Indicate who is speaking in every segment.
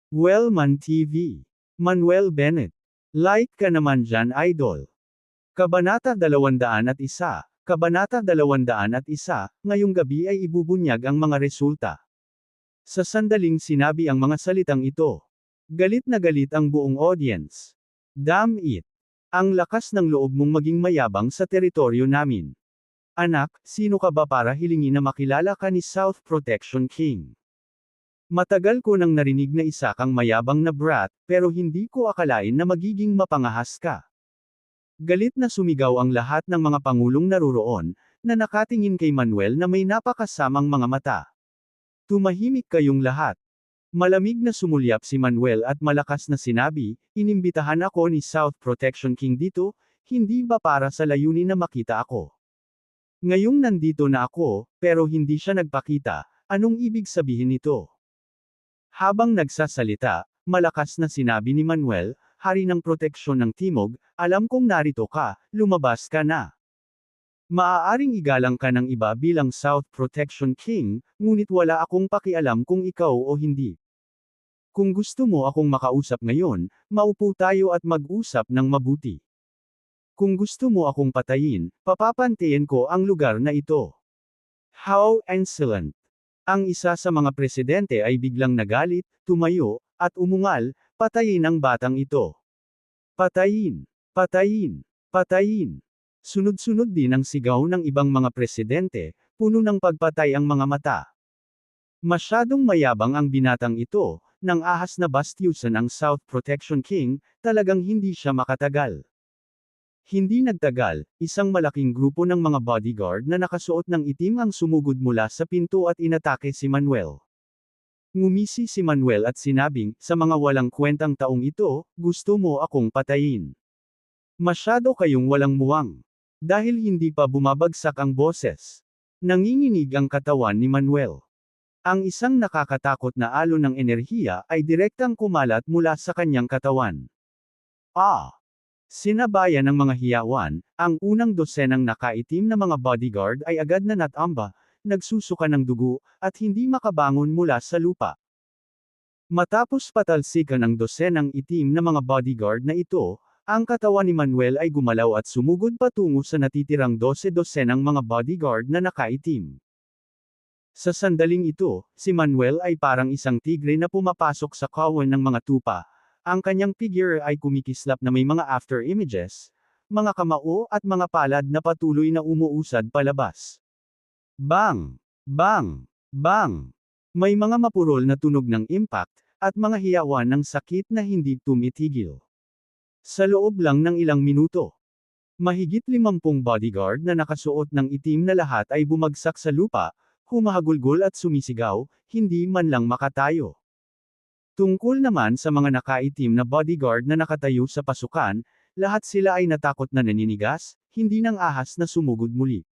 Speaker 1: Wellman TV. Manuel Bennett. Like ka naman dyan, idol. Kabanata 201, Kabanata 201, ngayong gabi ay ibubunyag ang mga resulta. Sa sandaling sinabi ang mga salitang ito. Galit na galit ang buong audience. Damn it. Ang lakas ng loob mong maging mayabang sa teritoryo namin. Anak, sino ka ba para hilingin na makilala ka ni South Protection King? Matagal ko nang narinig na isa kang mayabang na brat, pero hindi ko akalain na magiging mapangahas ka. Galit na sumigaw ang lahat ng mga pangulong naroroon, na nakatingin kay Manuel na may napakasamang mga mata. Tumahimik kayong lahat. Malamig na sumulyap si Manuel at malakas na sinabi, inimbitahan ako ni South Protection King dito, hindi ba para sa layunin na makita ako? Ngayong nandito na ako, pero hindi siya nagpakita, anong ibig sabihin nito? Habang nagsasalita, malakas na sinabi ni Manuel, Hari ng Proteksyon ng Timog, alam kong narito ka, lumabas ka na. Maaaring igalang ka ng iba bilang South Protection King, ngunit wala akong pakialam kung ikaw o hindi. Kung gusto mo akong makausap ngayon, maupo tayo at mag-usap ng mabuti. Kung gusto mo akong patayin, papapantayin ko ang lugar na ito. How insolent! Ang isa sa mga presidente ay biglang nagalit, tumayo, at umungal, patayin ang batang ito. Patayin! Patayin! Patayin! Sunod-sunod din ang sigaw ng ibang mga presidente, puno ng pagpatay ang mga mata. Masyadong mayabang ang binatang ito, nang ahas na bastyusan ang South Protection King, talagang hindi siya makatagal. Hindi nagtagal, isang malaking grupo ng mga bodyguard na nakasuot ng itim ang sumugod mula sa pinto at inatake si Manuel. Ngumisi si Manuel at sinabing, sa mga walang kwentang taong ito, gusto mo akong patayin. Masyado kayong walang muwang. Dahil hindi pa bumabagsak ang boses. Nanginginig ang katawan ni Manuel. Ang isang nakakatakot na alon ng enerhiya ay direktang kumalat mula sa kanyang katawan. Sinabayan ng mga hiyawan, ang unang dosenang nakaitim na mga bodyguard ay agad na natamba, nagsusuka ng dugo, at hindi makabangon mula sa lupa. Matapos patalsikan ang dosenang itim na mga bodyguard na ito, ang katawan ni Manuel ay gumalaw at sumugod patungo sa natitirang 12 dosenang mga bodyguard na nakaitim. Sa sandaling ito, si Manuel ay parang isang tigre na pumapasok sa kawan ng mga tupa. Ang kanyang figure ay kumikislap na may mga after images, mga kamao at mga palad na patuloy na umuusad palabas. Bang! Bang! Bang! May mga mapurol na tunog ng impact, at mga hiyawan ng sakit na hindi tumitigil. Sa loob lang ng ilang minuto, mahigit 50 bodyguard na nakasuot ng itim na lahat ay bumagsak sa lupa, humahagulgol at sumisigaw, hindi man lang makatayo. Tungkol naman sa mga nakaitim na bodyguard na nakatayo sa pasukan, lahat sila ay natakot na naninigas, hindi ng ahas na sumugod muli.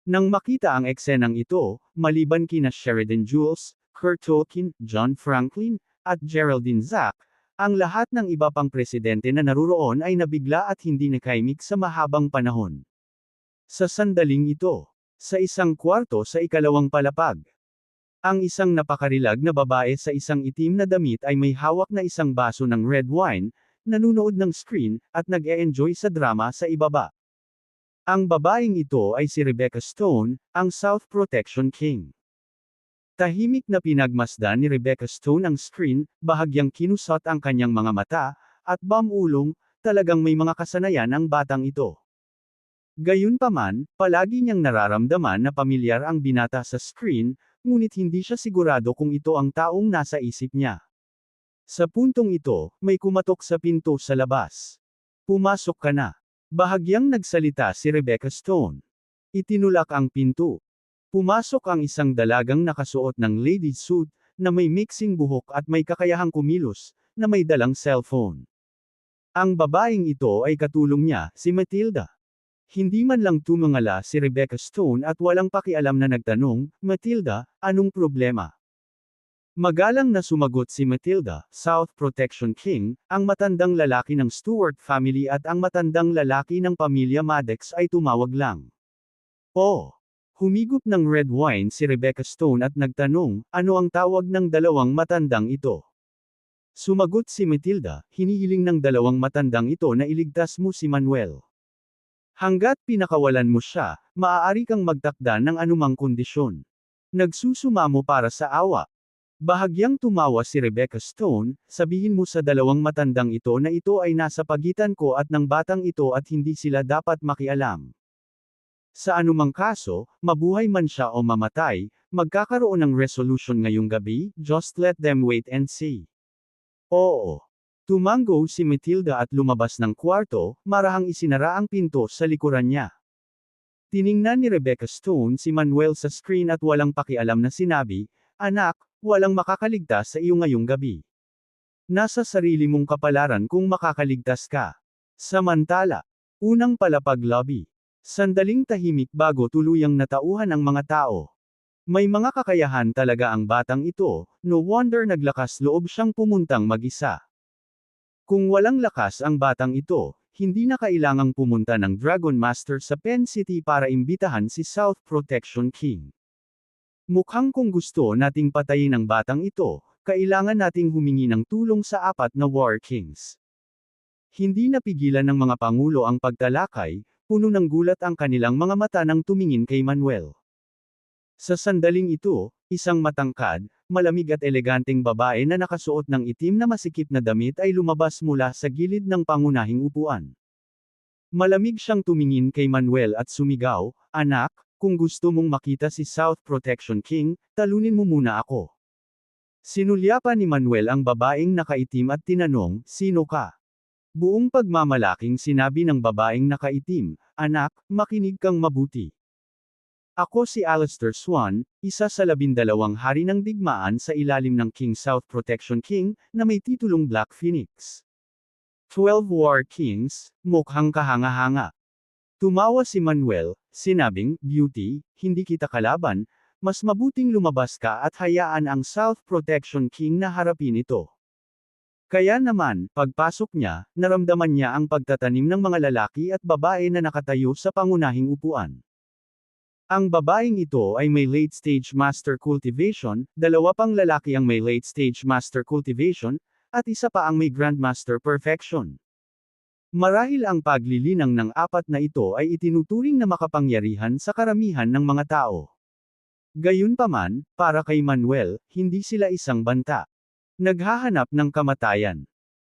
Speaker 1: Nang makita ang eksenang ito, maliban kina Sheridan Jules, Kurt Tolkien, John Franklin, at Geraldine Zack, ang lahat ng iba pang presidente na naroroon ay nabigla at hindi nakaimik sa mahabang panahon. Sa sandaling ito, sa isang kwarto sa ikalawang palapag, ang isang napakarilag na babae sa isang itim na damit ay may hawak na isang baso ng red wine, nanunood ng screen, at nag-e-enjoy sa drama sa ibaba. Ang babaeng ito ay si Rebecca Stone, ang South Protection King. Tahimik na pinagmasdan ni Rebecca Stone ang screen, bahagyang kinusot ang kanyang mga mata, at bamulong, talagang may mga kasanayan ang batang ito. Gayunpaman, palagi niyang nararamdaman na pamilyar ang binata sa screen, ngunit hindi siya sigurado kung ito ang taong nasa isip niya. Sa puntong ito, may kumatok sa pinto sa labas. Pumasok ka na. Bahagyang nagsalita si Rebecca Stone. Itinulak ang pinto. Pumasok ang isang dalagang nakasuot ng ladies suit, na may mixing buhok at may kakayahang kumilos, na may dalang cellphone. Ang babaeng ito ay katulong niya, si Matilda. Hindi man lang tumangala si Rebecca Stone at walang pakialam na nagtanong, Matilda, anong problema? Magalang na sumagot si Matilda, South Protection King, ang matandang lalaki ng Stewart family at ang matandang lalaki ng pamilya Maddox ay tumawag lang. Humigop ng red wine si Rebecca Stone at nagtanong, ano ang tawag ng dalawang matandang ito? Sumagot si Matilda, hinihiling ng dalawang matandang ito na iligtas mo si Manuel. Hanggat pinakawalan mo siya, maaari kang magtakda ng anumang kondisyon. Nagsusumamo para sa awa. Bahagyang tumawa si Rebecca Stone, sabihin mo sa dalawang matandang ito na ito ay nasa pagitan ko at ng batang ito at hindi sila dapat makialam. Sa anumang kaso, mabuhay man siya o mamatay, magkakaroon ng resolution ngayong gabi, just let them wait and see. Oo. Tumango si Matilda at lumabas ng kwarto, marahang isinara ang pinto sa likuran niya. Tiningnan ni Rebecca Stone si Manuel sa screen at walang pakialam na sinabi, "Anak, walang makakaligtas sa iyo ngayong gabi. Nasa sarili mong kapalaran kung makakaligtas ka." Samantala, unang palapag lobby. Sandaling tahimik bago tuluyang natauhan ang mga tao. May mga kakayahan talaga ang batang ito, no wonder naglakas loob siyang pumuntang mag-isa. Kung walang lakas ang batang ito, hindi na kailangang pumunta ng Dragon Master sa Pen City para imbitahan si South Protection King. Mukhang kung gusto nating patayin ang batang ito, kailangan nating humingi ng tulong sa apat na War Kings. Hindi napigilan ng mga pangulo ang pagtalakay, puno ng gulat ang kanilang mga mata nang tumingin kay Manuel. Sa sandaling ito, isang matangkad, malamig at eleganteng babae na nakasuot ng itim na masikip na damit ay lumabas mula sa gilid ng pangunahing upuan. Malamig siyang tumingin kay Manuel at sumigaw, "Anak, kung gusto mong makita si South Protection King, talunin mo muna ako." Sinulyapan ni Manuel ang babaeng nakaitim at tinanong, "Sino ka?" Buong pagmamalaking sinabi ng babaeng nakaitim, "Anak, makinig kang mabuti. Ako si Alistair Swan, isa sa 12 hari ng digmaan sa ilalim ng King South Protection King, na may titulong Black Phoenix. 12 War Kings, mukhang kahanga-hanga." Tumawa si Manuel, sinabing, "Beauty, hindi kita kalaban, mas mabuting lumabas ka at hayaan ang South Protection King na harapin ito." Kaya naman, pagpasok niya, naramdaman niya ang pagtatanim ng mga lalaki at babae na nakatayo sa pangunahing upuan. Ang babaeng ito ay may late-stage master cultivation, 2 pang lalaki ang may late-stage master cultivation, at isa pa ang may grandmaster perfection. Marahil ang paglilinang ng apat na ito ay itinuturing na makapangyarihan sa karamihan ng mga tao. Gayunpaman, para kay Manuel, hindi sila isang banta. Naghahanap ng kamatayan.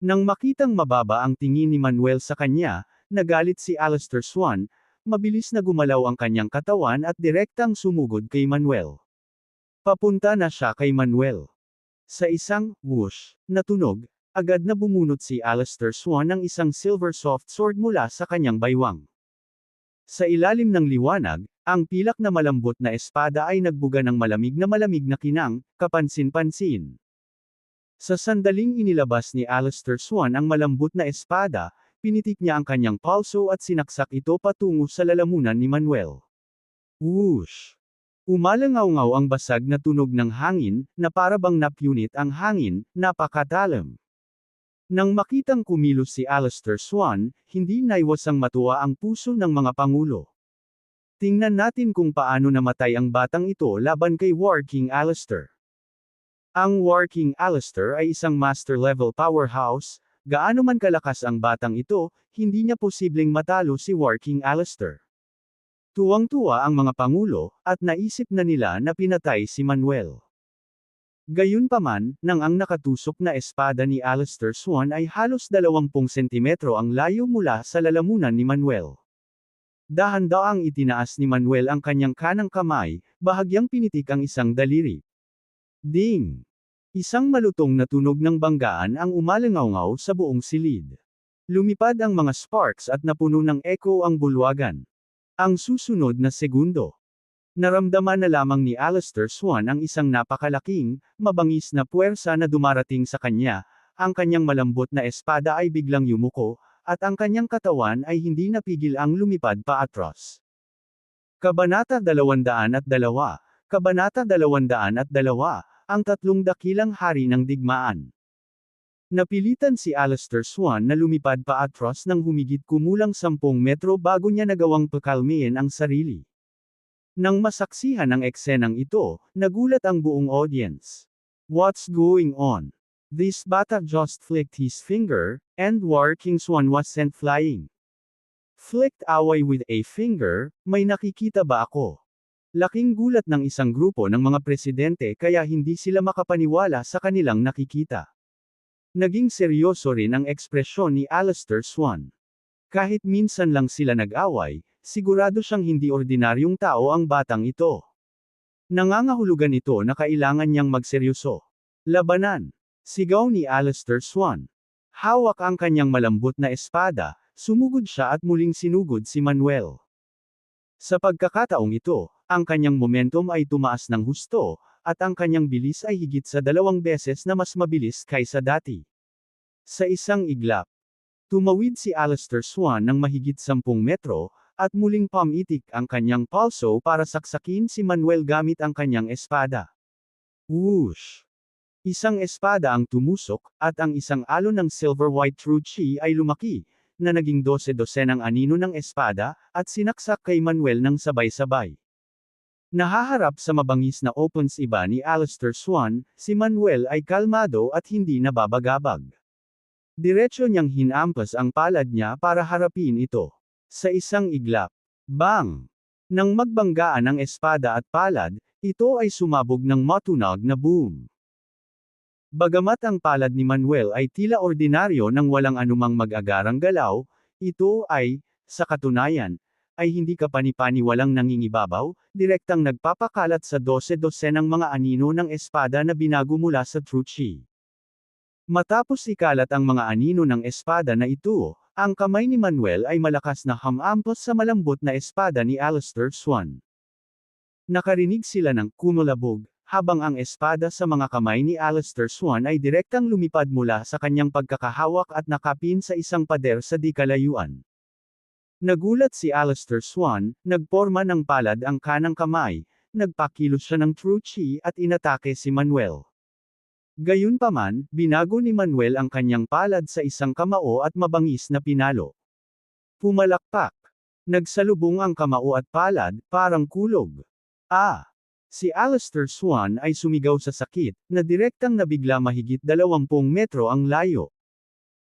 Speaker 1: Nang makitang mababa ang tingin ni Manuel sa kanya, nagalit si Alistair Swan. Mabilis na gumalaw ang kanyang katawan at direktang sumugod kay Manuel. Papunta na siya kay Manuel. Sa isang whoosh na tunog, agad na bumunot si Alistair Swan ng isang silver soft sword mula sa kanyang baywang. Sa ilalim ng liwanag, ang pilak na malambot na espada ay nagbuga ng malamig na kinang, kapansin-pansin. Sa sandaling inilabas ni Alistair Swan ang malambot na espada, pinitik niya ang kanyang palso at sinaksak ito patungo sa lalamunan ni Manuel. Whoosh! Umalangaw-ngaw ang basag na tunog ng hangin, na para bang napunit ang hangin, napakatalam. Nang makitang kumilos si Alistair Swan, hindi naiwasang matuwa ang puso ng mga pangulo. Tingnan natin kung paano namatay ang batang ito laban kay War King Alistair. Ang War King Alistair ay isang master-level powerhouse. Gaano man kalakas ang batang ito, hindi niya posibleng matalo si War King Alistair. Tuwang-tuwa ang mga pangulo, at naisip na nila na pinatay si Manuel. Gayunpaman, nang ang nakatusok na espada ni Alistair Swan ay halos 20 sentimetro ang layo mula sa lalamunan ni Manuel. Dahan-daang itinaas ni Manuel ang kanyang kanang kamay, bahagyang pinitik ang isang daliri. Ding! Isang malutong na tunog ng banggaan ang umalangaw-ngaw sa buong silid. Lumipad ang mga sparks at napuno ng echo ang bulwagan. Ang susunod na segundo, naramdaman na lamang ni Alistair Swan ang isang napakalaking, mabangis na puwersa na dumarating sa kanya, ang kanyang malambot na espada ay biglang yumuko, at ang kanyang katawan ay hindi napigil ang lumipad paatras. Kabanata 202, Kabanata 202, ang 3 dakilang hari ng digmaan. Napilitan si Alistair Swan na lumipad paatras ng humigit kumulang 10 metro bago niya nagawang pakalmayin ang sarili. Nang masaksihan ang eksenang ito, nagulat ang buong audience. What's going on? This bata just flicked his finger, and War King Swan was sent flying. Flicked away with a finger, may nakikita ba ako? Laking gulat ng isang grupo ng mga presidente kaya hindi sila makapaniwala sa kanilang nakikita. Naging seryoso rin ang ekspresyon ni Alistair Swan. Kahit minsan lang sila nag-away, sigurado siyang hindi ordinaryong tao ang batang ito. Nangangahulugan ito na kailangan niyang magseryoso. Labanan. Sigaw ni Alistair Swan. Hawak ang kanyang malambot na espada, sumugod siya at muling sinugod si Manuel. Sa pagkakataong ito, ang kanyang momentum ay tumaas ng husto, at ang kanyang bilis ay higit sa 2 beses na mas mabilis kaysa dati. Sa isang iglap, tumawid si Alistair Swan ng mahigit 10 metro, at muling pumitik ang kanyang palso para saksakin si Manuel gamit ang kanyang espada. Whoosh! Isang espada ang tumusok, at ang isang alon ng silver white true chi ay lumaki, na naging 12-dosenang anino ng espada, at sinaksak kay Manuel ng sabay-sabay. Nahaharap sa mabangis na opens iba ni Alistair Swan, si Manuel ay kalmado at hindi nababagabag. Diretso niyang hinampas ang palad niya para harapin ito. Sa isang iglap. Bang! Nang magbanggaan ang espada at palad, ito ay sumabog ng matunog na boom. Bagamat ang palad ni Manuel ay tila ordinaryo nang walang anumang mag-agarang galaw, ito ay, sa katunayan, ay hindi kapani-paniwalang nangingibabaw, direktang nagpapakalat sa 12-dosenang mga anino ng espada na binago mula sa true chi. Matapos ikalat ang mga anino ng espada na ito, ang kamay ni Manuel ay malakas na hamampos sa malambot na espada ni Alistair Swan. Nakarinig sila ng kumulabog, habang ang espada sa mga kamay ni Alistair Swan ay direktang lumipad mula sa kanyang pagkakahawak at nakapin sa isang pader sa di kalayuan. Nagulat si Alistair Swan, nagporma ng palad ang kanang kamay, nagpakilos siya ng true chi at inatake si Manuel. Gayunpaman, binago ni Manuel ang kanyang palad sa isang kamao at mabangis na pinalo. Pumalakpak. Nagsalubong ang kamao at palad, parang kulog. Si Alistair Swan ay sumigaw sa sakit, na direktang nabigla mahigit 20 metro ang layo.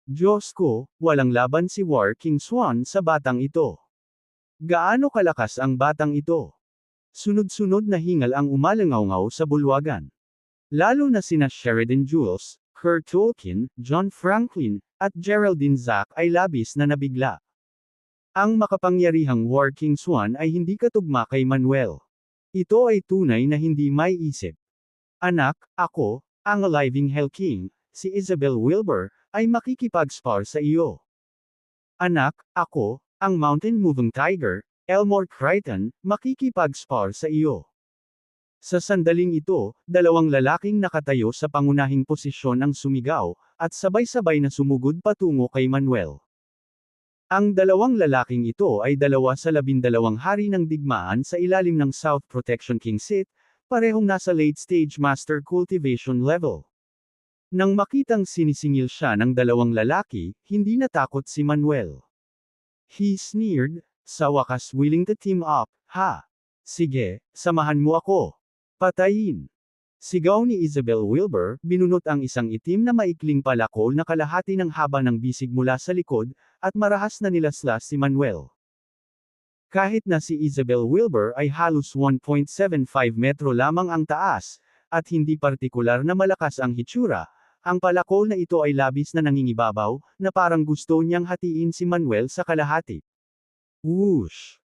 Speaker 1: Diyos ko, walang laban si War King Swan sa batang ito. Gaano kalakas ang batang ito? Sunod-sunod na hingal ang umalangaw sa bulwagan. Lalo na sina Sheridan Jules, Kurt Tolkien, John Franklin, at Geraldine Zack ay labis na nabigla. Ang makapangyarihang War King Swan ay hindi katugma kay Manuel. Ito ay tunay na hindi may isip. Anak, ako, ang Living Hell King, si Isabel Wilbur, ay makikipag-spar sa iyo. Anak, ako, ang Mountain Moving Tiger, Elmore Crichton, makikipag-spar sa iyo. Sa sandaling ito, 2 lalaking nakatayo sa pangunahing posisyon ang sumigaw, at sabay-sabay na sumugod patungo kay Manuel. Ang 2 lalaking ito ay 2 sa 12 hari ng digmaan sa ilalim ng South Protection King Seat, parehong nasa late-stage master cultivation level. Nang makitang sinisingil siya ng 2 lalaki, hindi natakot si Manuel. He sneered, sa wakas willing to team up, ha? Sige, samahan mo ako. Patayin! Sigaw ni Isabel Wilbur, binunot ang isang itim na maikling palakol na kalahati ng haba ng bisig mula sa likod, at marahas na nilaslas si Manuel. Kahit na si Isabel Wilbur ay halos 1.75 metro lamang ang taas, at hindi partikular na malakas ang hitsura, ang palakol na ito ay labis na nangingibabaw, na parang gusto niyang hatiin si Manuel sa kalahati. Whoosh!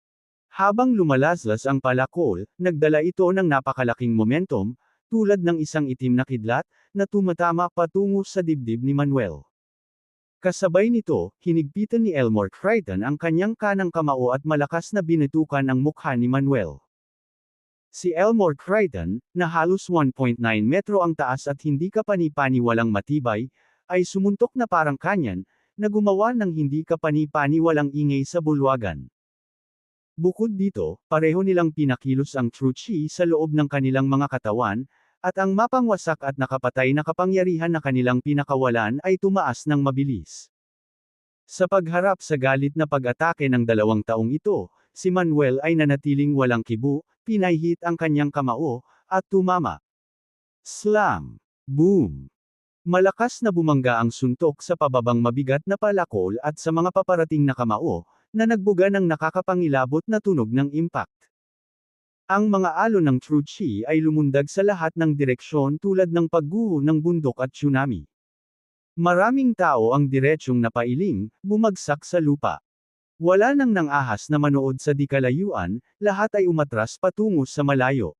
Speaker 1: Habang lumalaslas ang palakol, nagdala ito ng napakalaking momentum, tulad ng isang itim na kidlat, na tumatama patungo sa dibdib ni Manuel. Kasabay nito, hinigpitan ni Elmore Crichton ang kanyang kanang kamao at malakas na binitukan ang mukha ni Manuel. Si Elmore Crichton, na halos 1.9 metro ang taas at hindi kapani-paniwalang matibay, ay sumuntok na parang kanyan, na gumawa ng hindi kapani-paniwalang ingay sa bulwagan. Bukod dito, pareho nilang pinakilos ang true chi sa loob ng kanilang mga katawan, at ang mapangwasak at nakapatay na kapangyarihan na kanilang pinakawalan ay tumaas ng mabilis. Sa pagharap sa galit na pag-atake ng 2 taong ito, si Manuel ay nanatiling walang kibo, pinahit ang kanyang kamao, at tumama. Slam! Boom! Malakas na bumangga ang suntok sa pababang mabigat na palakol at sa mga paparating na kamao, na nagbuga ng nakakapangilabot na tunog ng impact. Ang mga alon ng True Chi ay lumundag sa lahat ng direksyon tulad ng pagguho ng bundok at tsunami. Maraming tao ang diretsyong napailing, bumagsak sa lupa. Wala nang nang-ahas na manood sa di-kalayuan, lahat ay umatras patungo sa malayo.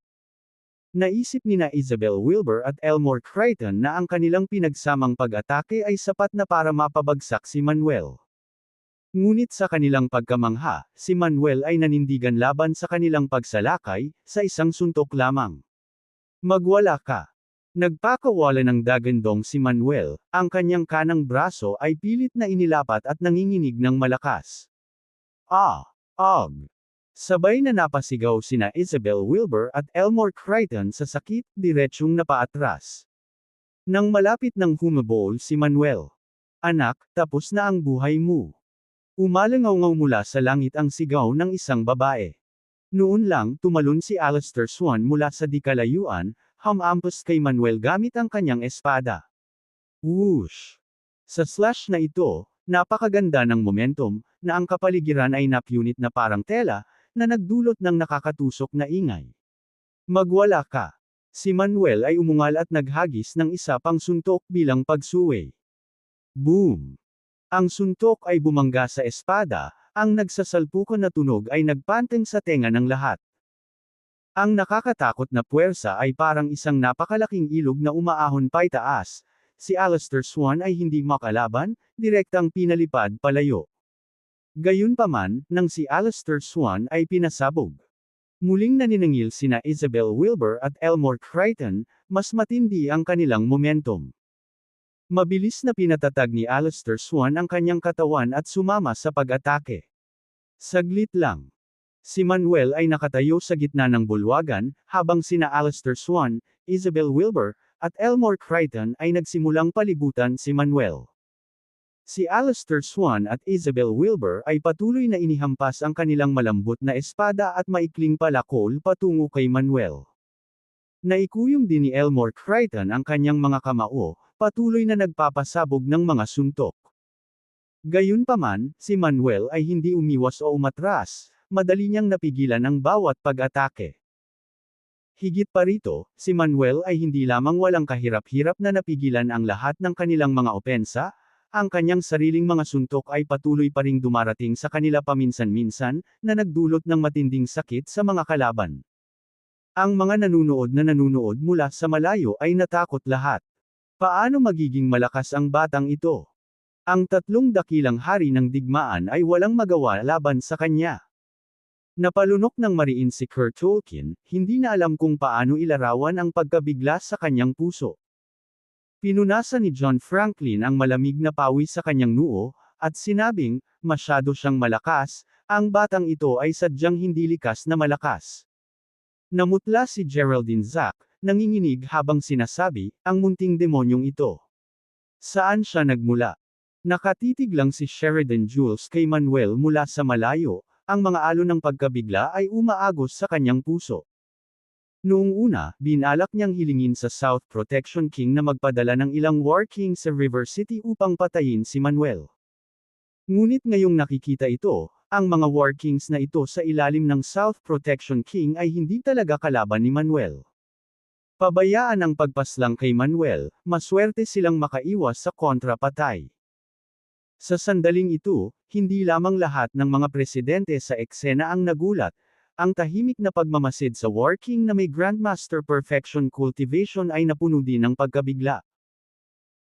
Speaker 1: Naisip nina Isabel Wilbur at Elmore Crichton na ang kanilang pinagsamang pag-atake ay sapat na para mapabagsak si Manuel. Ngunit sa kanilang pagkamangha, si Manuel ay nanindigan laban sa kanilang pagsalakay, sa isang suntok lamang. Magwala ka. Nagpakawala ng dagandong si Manuel, ang kanyang kanang braso ay pilit na inilapat at nanginginig ng malakas. Sabay na napasigaw sina Isabel Wilbur at Elmore Crichton sa sakit, diretsyong napaatras. Nang malapit nang humabol si Manuel. Anak, tapos na ang buhay mo. Umalangaw-ngaw mula sa langit ang sigaw ng isang babae. Noon lang, tumalon si Alistair Swan mula sa di-kalayuan, hamampas kay Manuel gamit ang kanyang espada. Whoosh! Sa slash na ito, napakaganda ng momentum, na ang kapaligiran ay napunit na parang tela, na nagdulot ng nakakatusok na ingay. Magwala ka. Si Manuel ay umungal at naghagis ng isa pang suntok bilang pagsuway. Boom! Ang suntok ay bumangga sa espada, ang nagsasalpukan na tunog ay nagpanteng sa tenga ng lahat. Ang nakakatakot na puwersa ay parang isang napakalaking ilog na umaahon paitaas. Si Alistair Swan ay hindi makalaban, direktang pinalipad palayo. Gayunpaman, nang si Alistair Swan ay pinasabog. Muling naniningil sina Isabel Wilbur at Elmore Crichton, mas matindi ang kanilang momentum. Mabilis na pinatatag ni Alistair Swan ang kanyang katawan at sumama sa pag-atake. Saglit lang. Si Manuel ay nakatayo sa gitna ng bulwagan, habang sina Alistair Swan, Isabel Wilbur, at Elmore Crichton ay nagsimulang palibutan si Manuel. Si Alistair Swan at Isabel Wilbur ay patuloy na inihampas ang kanilang malambot na espada at maikling palakol patungo kay Manuel. Naikuyom din ni Elmore Crichton ang kanyang mga kamao, patuloy na nagpapasabog ng mga suntok. Gayunpaman, si Manuel ay hindi umiwas o umatras, madali niyang napigilan ang bawat pag-atake. Higit pa rito, si Manuel ay hindi lamang walang kahirap-hirap na napigilan ang lahat ng kanilang mga opensa, ang kanyang sariling mga suntok ay patuloy pa ring dumarating sa kanila paminsan-minsan, na nagdulot ng matinding sakit sa mga kalaban. Ang mga nanunood mula sa malayo ay natakot lahat. Paano magiging malakas ang batang ito? Ang tatlong dakilang hari ng digmaan ay walang magawa laban sa kanya. Napalunok ng mariin si Kurt Tolkien, hindi na alam kung paano ilarawan ang pagkabigla sa kanyang puso. Pinunasan ni John Franklin ang malamig na pawis sa kanyang noo, at sinabing, masyado siyang malakas, ang batang ito ay sadyang hindi likas na malakas. Namutla si Geraldine Zack, nanginginig habang sinasabi, ang munting demonyong ito. Saan siya nagmula? Nakatitig lang si Sheridan Jules kay Manuel mula sa malayo, ang mga alon ng pagkabigla ay umaagos sa kanyang puso. Noong una, binalak niyang hilingin sa South Protection King na magpadala ng ilang War King sa River City upang patayin si Manuel. Ngunit ngayong nakikita ito, ang mga War Kings na ito sa ilalim ng South Protection King ay hindi talaga kalaban ni Manuel. Pabayaan ang pagpaslang kay Manuel, maswerte silang makaiwas sa kontrapatay. Sa sandaling ito, hindi lamang lahat ng mga presidente sa eksena ang nagulat, ang tahimik na pagmamasid sa War King na may Grandmaster Perfection Cultivation ay napuno din ng pagkabigla.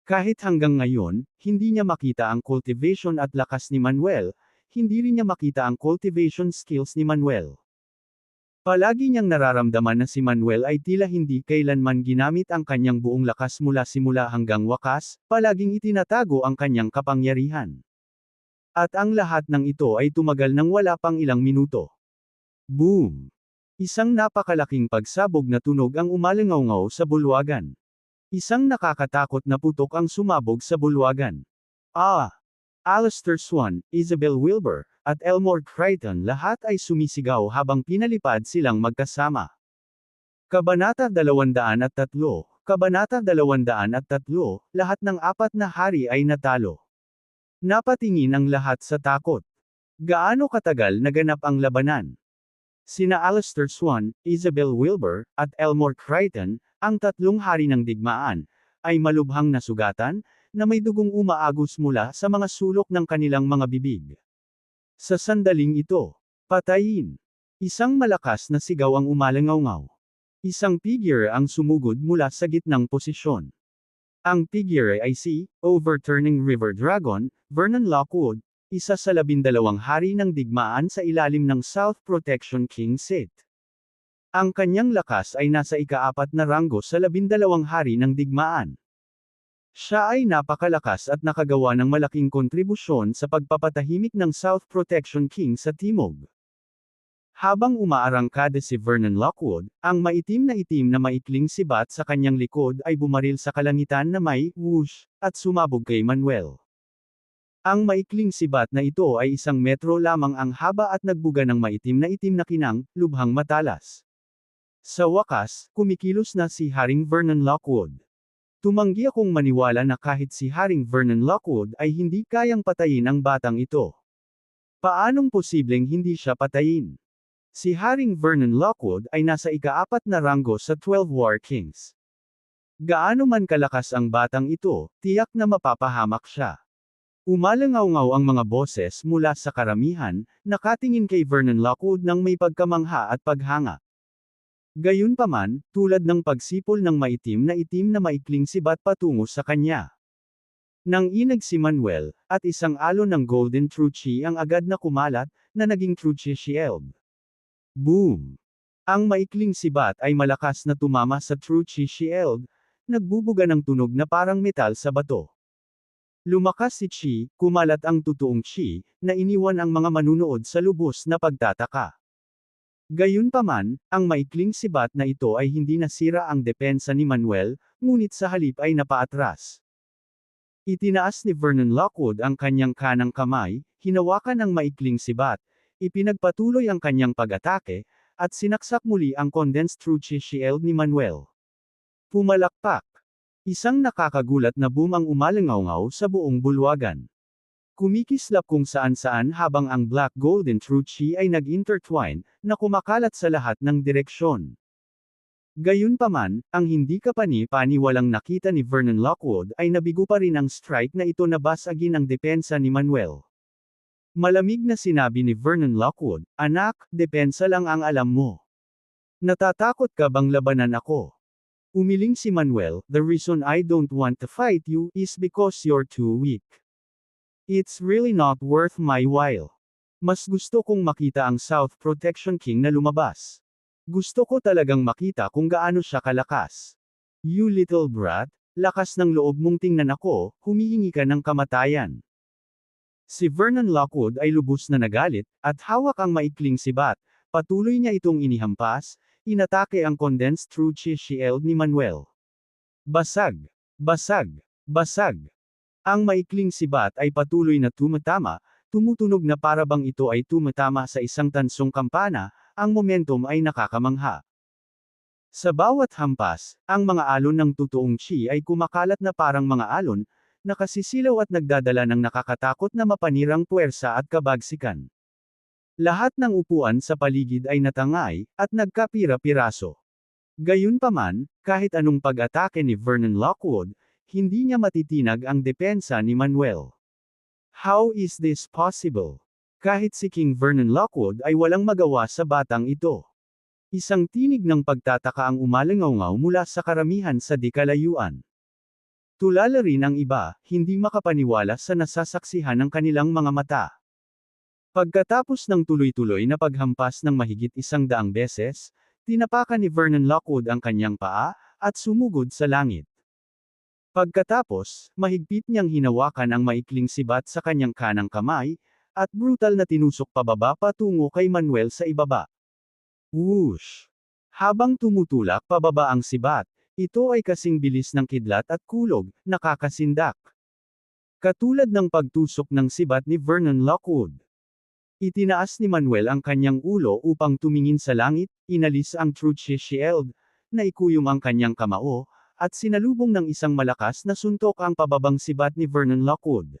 Speaker 1: Kahit hanggang ngayon, hindi niya makita ang cultivation at lakas ni Manuel, hindi rin niya makita ang cultivation skills ni Manuel. Palagi niyang nararamdaman na si Manuel ay tila hindi kailanman ginamit ang kanyang buong lakas mula simula hanggang wakas, palaging itinatago ang kanyang kapangyarihan. At ang lahat ng ito ay tumagal ng wala pang ilang minuto. Boom! Isang napakalaking pagsabog na tunog ang umalingaw-ngaw sa bulwagan. Isang nakakatakot na putok ang sumabog sa bulwagan. Alistair Swan, Isabel Wilbur, at Elmore Crichton lahat ay sumisigaw habang pinalipad silang magkasama. Kabanata 203, Kabanata 203, lahat ng apat na hari ay natalo. Napatingin ang lahat sa takot. Gaano katagal naganap ang labanan? Sina Alistair Swan, Isabel Wilbur, at Elmore Crichton, ang tatlong hari ng digmaan, ay malubhang nasugatan, na may dugong umaagos mula sa mga sulok ng kanilang mga bibig. Sa sandaling ito, patayin. Isang malakas na sigaw ang umalangaw-ngaw. Isang figure ang sumugod mula sa gitnang posisyon. Ang figure ay si Overturning River Dragon, Vernon Lockwood, isa sa 12 hari ng digmaan sa ilalim ng South Protection King Seat. Ang kanyang lakas ay nasa ika-4 na ranggo sa 12 hari ng digmaan. Siya ay napakalakas at nakagawa ng malaking kontribusyon sa pagpapatahimik ng South Protection King sa Timog. Habang umaarangkada si Vernon Lockwood, ang maitim na maikling sibat sa kanyang likod ay bumaril sa kalangitan na may whoosh at sumabog kay Manuel. Ang maikling sibat na ito ay 1 metro lamang ang haba at nagbuga ng maitim na kinang, lubhang matalas. Sa wakas, kumikilos na si Haring Vernon Lockwood. Tumanggi akong maniwala na kahit si Haring Vernon Lockwood ay hindi kayang patayin ang batang ito. Paanong posibleng hindi siya patayin? Si Haring Vernon Lockwood ay nasa ika-4 na ranggo sa 12 War Kings. Gaano man kalakas ang batang ito, tiyak na mapapahamak siya. Umalangaw-ngaw ang mga boses mula sa karamihan, nakatingin kay Vernon Lockwood ng may pagkamangha at paghanga. Gayunpaman, tulad ng pagsipol ng maitim na maikling sibat patungo sa kanya. Nang inag si Manuel, at isang alon ng Golden Truchi ang agad na kumalat, na naging Truchi Shield. Boom! Ang maikling sibat ay malakas na tumama sa Truchi Shield, nagbubuga ng tunog na parang metal sa bato. Lumakas si Chi, kumalat ang totoong Chi, na iniwan ang mga manunood sa lubos na pagtataka. Gayunpaman, ang maikling sibat na ito ay hindi nasira ang depensa ni Manuel, ngunit sa halip ay napaatras. Itinaas ni Vernon Lockwood ang kanyang kanang kamay, hinawakan ang maikling sibat, ipinagpatuloy ang kanyang pag-atake, at sinaksak muli ang condensed Truchi Shield ni Manuel. Pumalakpak. Isang nakakagulat na boom ang umalangaw-ngaw sa buong bulwagan. Kumikislap kung saan-saan habang ang Black Golden Truchi ay nag-intertwine, na kumakalat sa lahat ng direksyon. Gayunpaman, ang hindi kapani-paniwalang nakita ni Vernon Lockwood ay nabigo pa rin ang strike na ito na basagin ang depensa ni Manuel. Malamig na sinabi ni Vernon Lockwood, "Anak, depensa lang ang alam mo. Natatakot ka bang labanan ako?" Umiling si Manuel, "The reason I don't want to fight you is because you're too weak. It's really not worth my while. Mas gusto kong makita ang South Protection King na lumabas. Gusto ko talagang makita kung gaano siya kalakas. You little brat, lakas ng loob mong tingnan ako, humihingi ka ng kamatayan." Si Vernon Lockwood ay lubos na nagalit, at hawak ang maikling sibat, patuloy niya itong inihampas, inatake ang condensed Truchi Shield ni Manuel. Basag! Basag! Basag! Ang maikling sibat ay patuloy na tumatama, tumutunog na parabang ito ay tumatama sa isang tansong kampana, ang momentum ay nakakamangha. Sa bawat hampas, ang mga alon ng totoong chi ay kumakalat na parang mga alon, nakasisilaw at nagdadala ng nakakatakot na mapanirang puwersa at kabagsikan. Lahat ng upuan sa paligid ay natangay, at nagkapira-piraso. Gayunpaman, kahit anong pag-atake ni Vernon Lockwood, hindi niya matitinag ang depensa ni Manuel. How is this possible? Kahit si King Vernon Lockwood ay walang magawa sa batang ito. Isang tinig ng pagtataka ang umalangaw-ngaw mula sa karamihan sa dikalayuan. Tulala rin ang iba, hindi makapaniwala sa nasasaksihan ng kanilang mga mata. Pagkatapos ng tuloy-tuloy na paghampas ng mahigit 100 beses, tinapakan ni Vernon Lockwood ang kanyang paa, at sumugod sa langit. Pagkatapos, mahigpit niyang hinawakan ang maikling sibat sa kanyang kanang kamay, at brutal na tinusok pababa patungo kay Manuel sa ibaba. Whoosh! Habang tumutulak pababa ang sibat, ito ay kasing bilis ng kidlat at kulog, nakakasindak. Katulad ng pagtusok ng sibat ni Vernon Lockwood. Itinaas ni Manuel ang kanyang ulo upang tumingin sa langit, inalis ang Truchi Shield, naikuyom ang kanyang kamao, at sinalubong ng isang malakas na suntok ang pababang sibat ni Vernon Lockwood.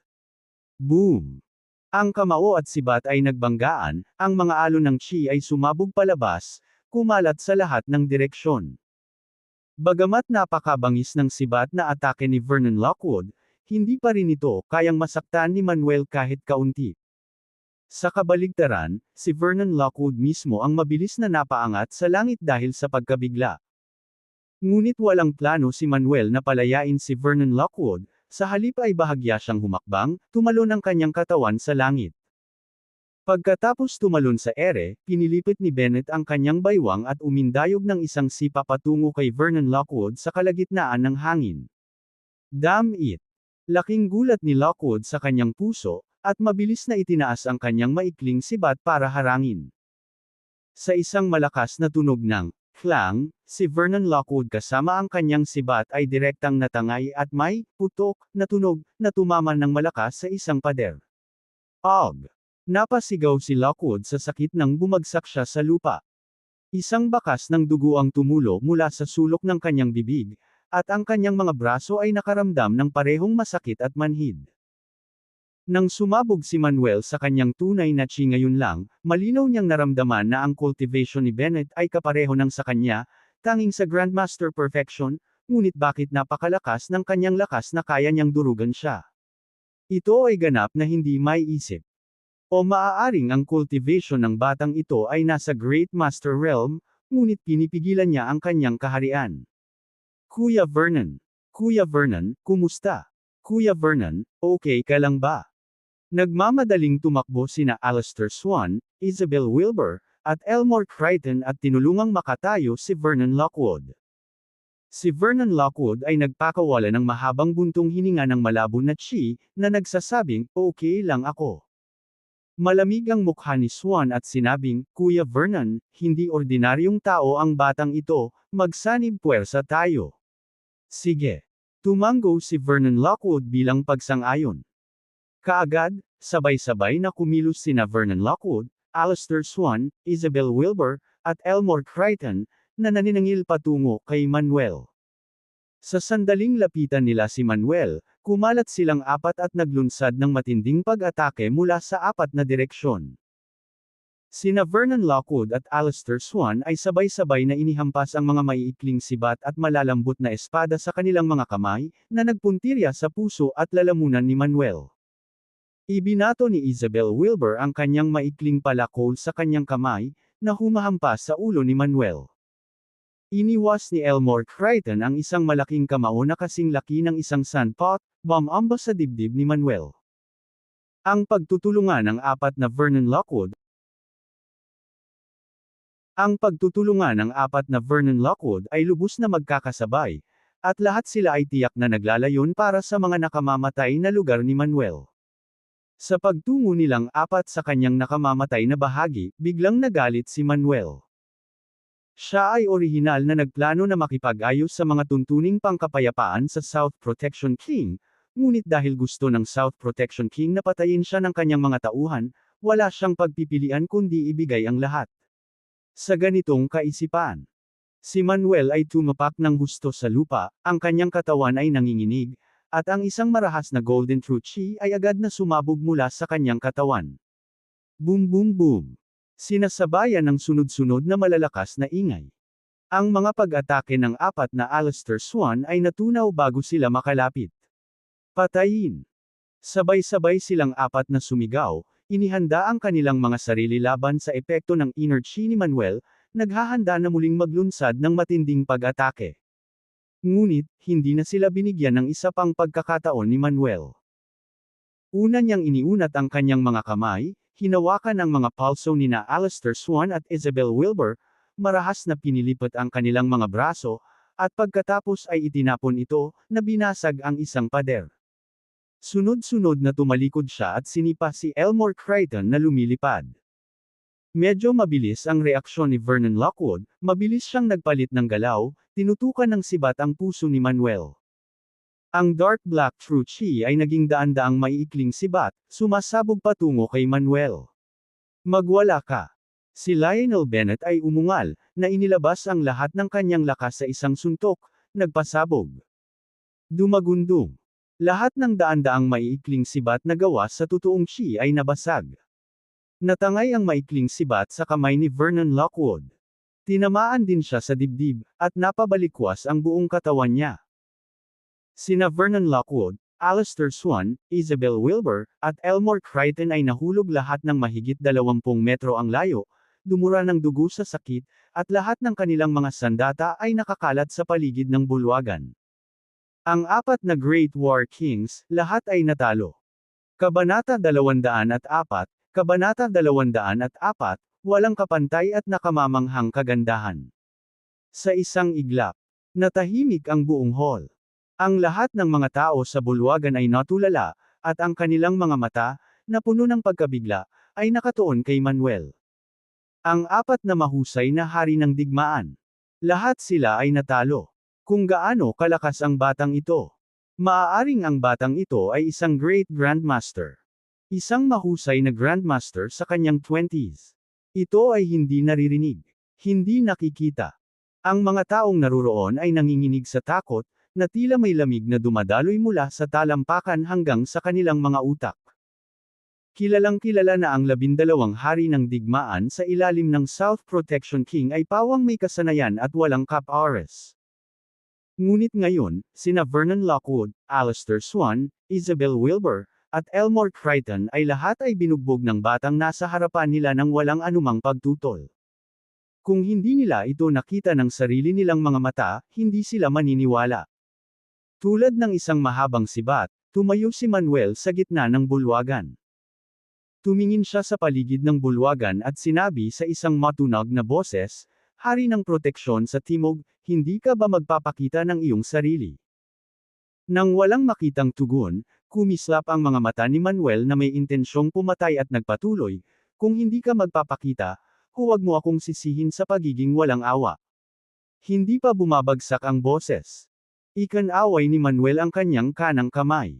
Speaker 1: Boom! Ang kamao at sibat ay nagbanggaan, ang mga alon ng chi ay sumabog palabas, kumalat sa lahat ng direksyon. Bagamat napakabangis ng sibat na atake ni Vernon Lockwood, hindi pa rin ito kayang masaktan ni Manuel kahit kaunti. Sa kabaligtaran, si Vernon Lockwood mismo ang mabilis na napaangat sa langit dahil sa pagkabigla. Ngunit walang plano si Manuel na palayain si Vernon Lockwood, sa halip ay bahagya siyang humakbang, tumalon ang kanyang katawan sa langit. Pagkatapos tumalon sa ere, pinilipit ni Bennett ang kanyang baywang at umindayog ng isang sipa patungo kay Vernon Lockwood sa kalagitnaan ng hangin. Damn it! Laking gulat ni Lockwood sa kanyang puso, at mabilis na itinaas ang kanyang maikling sibat para harangin. Sa isang malakas na tunog ng clang, si Vernon Lockwood kasama ang kanyang sibat ay direktang natangay at may putok na tunog na tumama ng malakas sa isang pader. Og! Napasigaw si Lockwood sa sakit nang bumagsak siya sa lupa. Isang bakas ng dugo ang tumulo mula sa sulok ng kanyang bibig, at ang kanyang mga braso ay nakaramdam ng parehong masakit at manhid. Nang sumabog si Manuel sa kanyang tunay na chi ngayon lang, malinaw niyang naramdaman na ang cultivation ni Bennett ay kapareho ng sa kanya, tanging sa Grandmaster Perfection, ngunit bakit napakalakas ng kanyang lakas na kaya niyang durugan siya. Ito ay ganap na hindi maiisip. O maaaring ang cultivation ng batang ito ay nasa Great Master Realm, ngunit pinipigilan niya ang kanyang kaharian. Kuya Vernon. Kuya Vernon, kumusta? Kuya Vernon, okay ka lang ba? Nagmamadaling tumakbo sina Alistair Swan, Isabel Wilbur, at Elmore Crichton at tinulungang makatayo si Vernon Lockwood. Si Vernon Lockwood ay nagpakawala ng mahabang buntong hininga ng malabo na chi, na nagsasabing, okay lang ako. Malamig ang mukha ni Swan at sinabing, Kuya Vernon, hindi ordinaryong tao ang batang ito, magsanib puwersa tayo. Sige. Tumango si Vernon Lockwood bilang pagsang-ayon. Kaagad, sabay-sabay na kumilos sina Vernon Lockwood, Alistair Swan, Isabel Wilbur, at Elmore Crichton, na naninangil patungo kay Manuel. Sa sandaling lapitan nila si Manuel, kumalat silang apat at naglunsad ng matinding pag-atake mula sa apat na direksyon. Sina Vernon Lockwood at Alistair Swan ay sabay-sabay na inihampas ang mga maiikling sibat at malalambot na espada sa kanilang mga kamay, na nagpuntirya sa puso at lalamunan ni Manuel. Ibinato ni Isabel Wilbur ang kanyang maikling palakol sa kanyang kamay, na humahampas sa ulo ni Manuel. Iniwas ni Elmore Crichton ang isang malaking kamao na kasing laki ng isang sandpot, bomba sa dibdib ni Manuel. Ang pagtutulungan ng apat na Vernon Lockwood ay lubos na magkakasabay, at lahat sila ay tiyak na naglalayon para sa mga nakamamatay na lugar ni Manuel. Sa pagtungo nilang apat sa kanyang nakamamatay na bahagi, biglang nagalit si Manuel. Siya ay orihinal na nagplano na makipag-ayos sa mga tuntuning pangkapayapaan sa South Protection King, ngunit dahil gusto ng South Protection King na patayin siya ng kanyang mga tauhan, wala siyang pagpipilian kundi ibigay ang lahat. Sa ganitong kaisipan, si Manuel ay tumapak ng husto sa lupa, ang kanyang katawan ay nanginginig, at ang isang marahas na Golden True Chi ay agad na sumabog mula sa kanyang katawan. Boom boom boom. Sinasabayan ng sunod-sunod na malalakas na ingay. Ang mga pag-atake ng apat na Alistair Swan ay natunaw bago sila makalapit. Patayin! Sabay-sabay silang apat na sumigaw, inihanda ang kanilang mga sarili laban sa epekto ng inner chi ni Manuel, naghahanda na muling maglunsad ng matinding pag-atake. Ngunit, hindi na sila binigyan ng isa pang pagkakataon ni Manuel. Una niyang iniunat ang kanyang mga kamay, hinawakan ang mga palso nina Alistair Swan at Isabel Wilbur, marahas na pinilipat ang kanilang mga braso, at pagkatapos ay itinapon ito, na binasag ang isang pader. Sunod-sunod na tumalikod siya at sinipa si Elmore Crichton na lumilipad. Medyo mabilis ang reaksyon ni Vernon Lockwood, mabilis siyang nagpalit ng galaw, tinutukan ng sibat ang puso ni Manuel. Ang Dark Black True Chi ay naging daan-daang maiikling sibat, sumasabog patungo kay Manuel. Magwala ka! Si Lionel Bennett ay umungal, na inilabas ang lahat ng kanyang lakas sa isang suntok, nagpasabog. Dumagundong. Lahat ng daan-daang maiikling sibat na gawa sa totoong Chi ay nabasag. Natangay ang maikling sibat sa kamay ni Vernon Lockwood. Tinamaan din siya sa dibdib, at napabalikwas ang buong katawan niya. Sina Vernon Lockwood, Alistair Swan, Isabel Wilbur, at Elmore Crichton ay nahulog lahat ng mahigit 20 metro ang layo, dumura ng dugo sa sakit, at lahat ng kanilang mga sandata ay nakakalat sa paligid ng bulwagan. Ang 4 na Great War Kings, lahat ay natalo. Kabanata 204, Kabanata 204, walang kapantay at nakamamanghang kagandahan. Sa isang iglap, natahimik ang buong hall. Ang lahat ng mga tao sa bulwagan ay natulala, at ang kanilang mga mata, na puno ng pagkabigla, ay nakatuon kay Manuel. Ang 4 na mahusay na hari ng digmaan. Lahat sila ay natalo. Kung gaano kalakas ang batang ito. Maaaring ang batang ito ay isang great grandmaster. Isang mahusay na grandmaster sa kanyang 20s. Ito ay hindi naririnig. Hindi nakikita. Ang mga taong naruroon ay nanginginig sa takot, na tila may lamig na dumadaloy mula sa talampakan hanggang sa kanilang mga utak. Kilalang kilala na ang 12 hari ng digmaan sa ilalim ng South Protection King ay pawang may kasanayan at walang kap-oras. Ngunit ngayon, sina Vernon Lockwood, Alistair Swan, Isabel Wilbur, at Elmore Crichton ay lahat ay binugbog ng batang nasa harapan nila ng walang anumang pagtutol. Kung hindi nila ito nakita ng sarili nilang mga mata, hindi sila maniniwala. Tulad ng isang mahabang sibat, tumayo si Manuel sa gitna ng bulwagan. Tumingin siya sa paligid ng bulwagan at sinabi sa isang matunog na boses, "Hari ng proteksyon sa timog, hindi ka ba magpapakita ng iyong sarili?" Nang walang makitang tugon, kumislap ang mga mata ni Manuel na may intensyong pumatay at nagpatuloy, "Kung hindi ka magpapakita, huwag mo akong sisihin sa pagiging walang awa." Hindi pa bumabagsak ang boses. Ikinaway ni Manuel ang kanyang kanang kamay.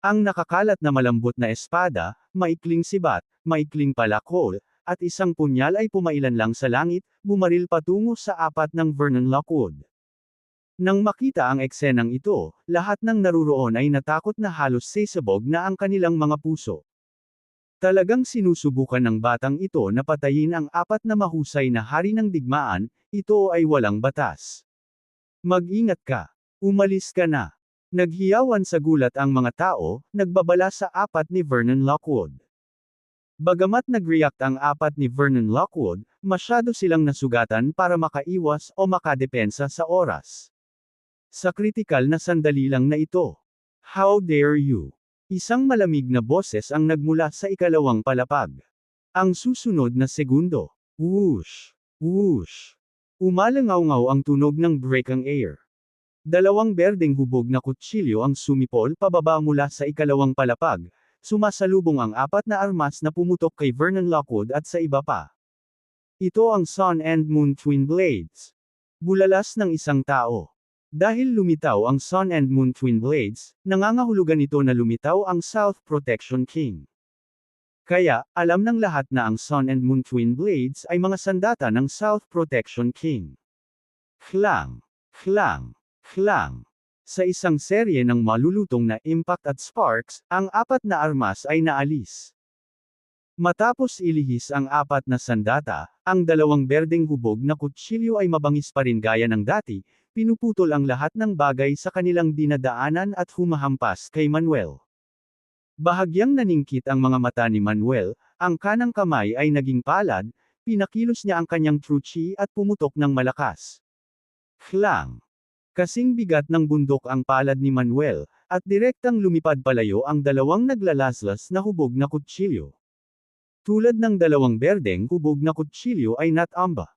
Speaker 1: Ang nakakalat na malambot na espada, maikling sibat, maikling palakol, at isang punyal ay pumailan lang sa langit, bumaril patungo sa 4 ng Vernon Lockwood. Nang makita ang eksenang ito, lahat ng naruroon ay natakot na halos sesabog na ang kanilang mga puso. Talagang sinusubukan ng batang ito na patayin ang 4 na mahusay na hari ng digmaan, ito ay walang batas. Mag-ingat ka. Umalis ka na. Naghiyawan sa gulat ang mga tao, nagbabala sa 4 ni Vernon Lockwood. Bagamat nag-react ang 4 ni Vernon Lockwood, masyado silang nasugatan para makaiwas o makadepensa sa oras. Sa kritikal na sandali lang na ito. How dare you? Isang malamig na boses ang nagmula sa ikalawang palapag. Ang susunod na segundo. Whoosh! Whoosh! Umalangaw-ngaw ang tunog ng breakang air. 2 berdeng hubog na kutsilyo ang sumipol pababa mula sa ikalawang palapag, sumasalubong ang 4 na armas na pumutok kay Vernon Lockwood at sa iba pa. Ito ang Sun and Moon Twin Blades. Bulalas ng isang tao. Dahil lumitaw ang Sun and Moon Twin Blades, nangangahulugan ito na lumitaw ang South Protection King. Kaya, alam ng lahat na ang Sun and Moon Twin Blades ay mga sandata ng South Protection King. Khlang! Khlang! Khlang! Sa isang serye ng malulutong na impact at sparks, ang 4 na armas ay naalis. Matapos ilihis ang 4 na sandata, ang 2 berdeng hubog na kutsilyo ay mabangis pa rin gaya ng dati, pinuputol ang lahat ng bagay sa kanilang dinadaanan at humahampas kay Manuel. Bahagyang naningkit ang mga mata ni Manuel, ang kanang kamay ay naging palad, pinakilos niya ang kanyang true chi at pumutok ng malakas. Khlang! Kasing bigat ng bundok ang palad ni Manuel, at direktang lumipad palayo ang 2 naglalaslas na hubog na kutsilyo. Tulad ng 2 berdeng hubog na kutsilyo ay natamba.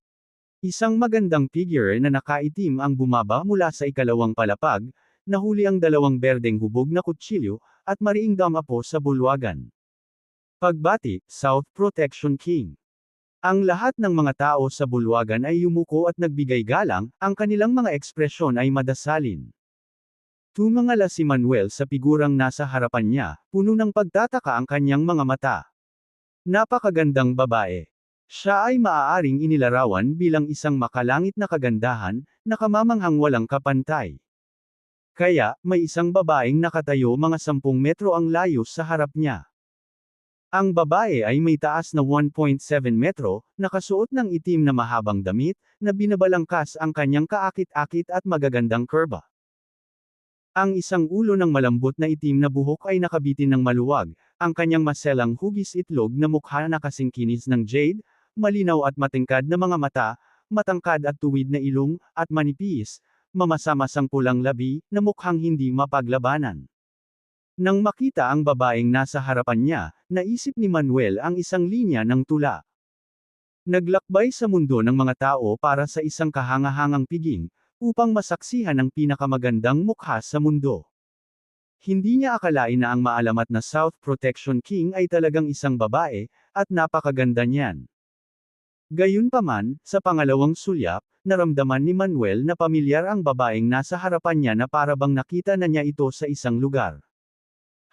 Speaker 1: Isang magandang figure na nakaitim ang bumaba mula sa ikalawang palapag, nahuli ang 2 berdeng hubog na kutsilyo, at mariing damapo sa bulwagan. Pagbati, South Protection King. Ang lahat ng mga tao sa bulwagan ay yumuko at nagbigay galang, ang kanilang mga ekspresyon ay madasalin. Tumangala si Manuel sa figurang nasa harapan niya, puno ng pagtataka ang kanyang mga mata. Napakagandang babae. Siya ay maaaring inilarawan bilang isang makalangit na kagandahan, na kamamanghang walang kapantay. Kaya, may isang babaeng nakatayo mga 10 metro ang layo sa harap niya. Ang babae ay may taas na 1.7 metro, nakasuot ng itim na mahabang damit, na binabalangkas ang kanyang kaakit-akit at magagandang kurba. Ang isang ulo ng malambot na itim na buhok ay nakabitin ng maluwag, ang kanyang maselang hugis itlog na mukha na kasing kinis ng jade, malinaw at matingkad na mga mata, matangkad at tuwid na ilong, at manipis, mamasa-masang pulang labi, na mukhang hindi mapaglabanan. Nang makita ang babaeng nasa harapan niya, naisip ni Manuel ang isang linya ng tula. Naglakbay sa mundo ng mga tao para sa isang kahangahangang piging, upang masaksihan ang pinakamagandang mukha sa mundo. Hindi niya akalain na ang maalamat na South Protection King ay talagang isang babae, at napakaganda niyan. Gayunpaman, sa pangalawang sulyap, naramdaman ni Manuel na pamilyar ang babaeng nasa harapan niya na parabang nakita na niya ito sa isang lugar.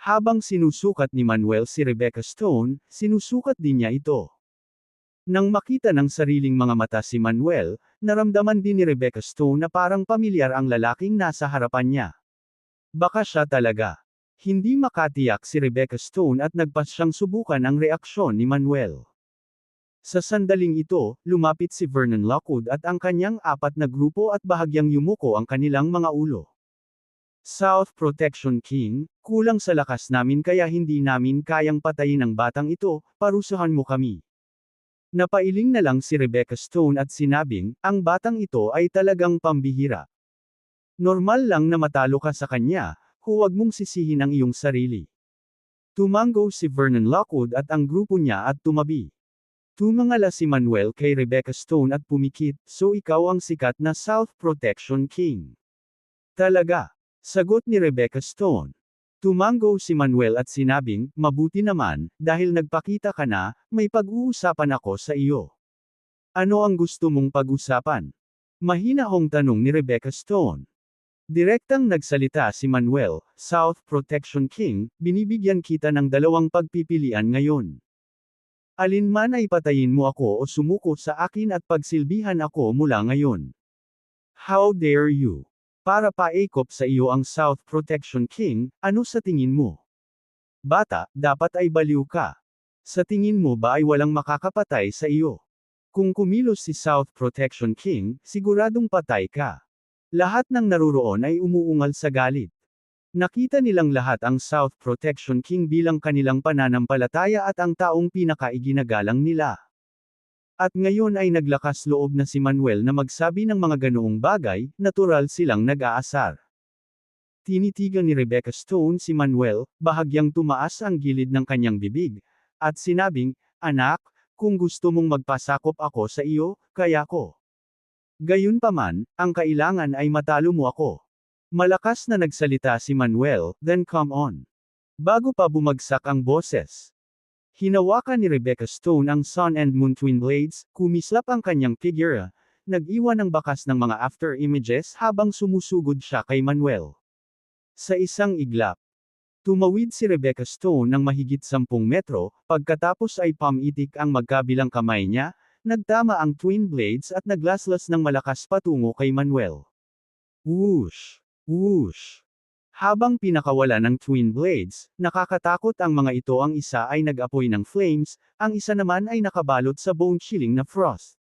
Speaker 1: Habang sinusukat ni Manuel si Rebecca Stone, sinusukat din niya ito. Nang makita ng sariling mga mata si Manuel, naramdaman din ni Rebecca Stone na parang pamilyar ang lalaking nasa harapan niya. Baka siya talaga. Hindi makatiyak si Rebecca Stone at nagpas siyang subukan ang reaksyon ni Manuel. Sa sandaling ito, lumapit si Vernon Lockwood at ang kanyang 4 na grupo at bahagyang yumuko ang kanilang mga ulo. South Protection King, kulang sa lakas namin kaya hindi namin kayang patayin ang batang ito, parusahan mo kami. Napailing na lang si Rebecca Stone at sinabing, ang batang ito ay talagang pambihira. Normal lang na matalo ka sa kanya, huwag mong sisihin ang iyong sarili. Tumango si Vernon Lockwood at ang grupo niya at tumabi. Tumangala si Manuel kay Rebecca Stone at pumikit, so ikaw ang sikat na South Protection King. Talaga. Sagot ni Rebecca Stone. Tumango si Manuel at sinabing, mabuti naman, dahil nagpakita ka na, may pag-uusapan ako sa iyo. Ano ang gusto mong pag-usapan? Mahinahong tanong ni Rebecca Stone. Direktang nagsalita si Manuel, South Protection King, binibigyan kita ng 2 pagpipilian ngayon. Alinman ay patayin mo ako o sumuko sa akin at pagsilbihan ako mula ngayon. How dare you? Para paikop sa iyo ang South Protection King, ano sa tingin mo? Bata, dapat ay baliw ka. Sa tingin mo ba ay walang makakapatay sa iyo? Kung kumilos si South Protection King, siguradong patay ka. Lahat ng naruroon ay umuungal sa galit. Nakita nilang lahat ang South Protection King bilang kanilang pananampalataya at ang taong pinakaiginagalang nila. At ngayon ay naglakas loob na si Manuel na magsabi ng mga ganoong bagay, natural silang nag-aasar. Tinitigan ni Rebecca Stone si Manuel, bahagyang tumaas ang gilid ng kanyang bibig, at sinabing, anak, kung gusto mong magpasakop ako sa iyo, kaya ko. Gayunpaman, ang kailangan ay matalo mo ako. Malakas na nagsalita si Manuel, then come on. Bago pa bumagsak ang boses. Hinawakan ni Rebecca Stone ang Sun and Moon Twin Blades, kumislap ang kanyang figura, nag-iwan ng bakas ng mga after images habang sumusugod siya kay Manuel. Sa isang iglap, tumawid si Rebecca Stone ng mahigit 10 metro, pagkatapos ay pamitik ang magkabilang kamay niya, nagtama ang twin blades at naglaslas ng malakas patungo kay Manuel. Whoosh! Whoosh! Habang pinakawala ng twin blades, nakakatakot ang mga ito, ang isa ay nag-apoy ng flames, ang isa naman ay nakabalot sa bone-chilling na frost.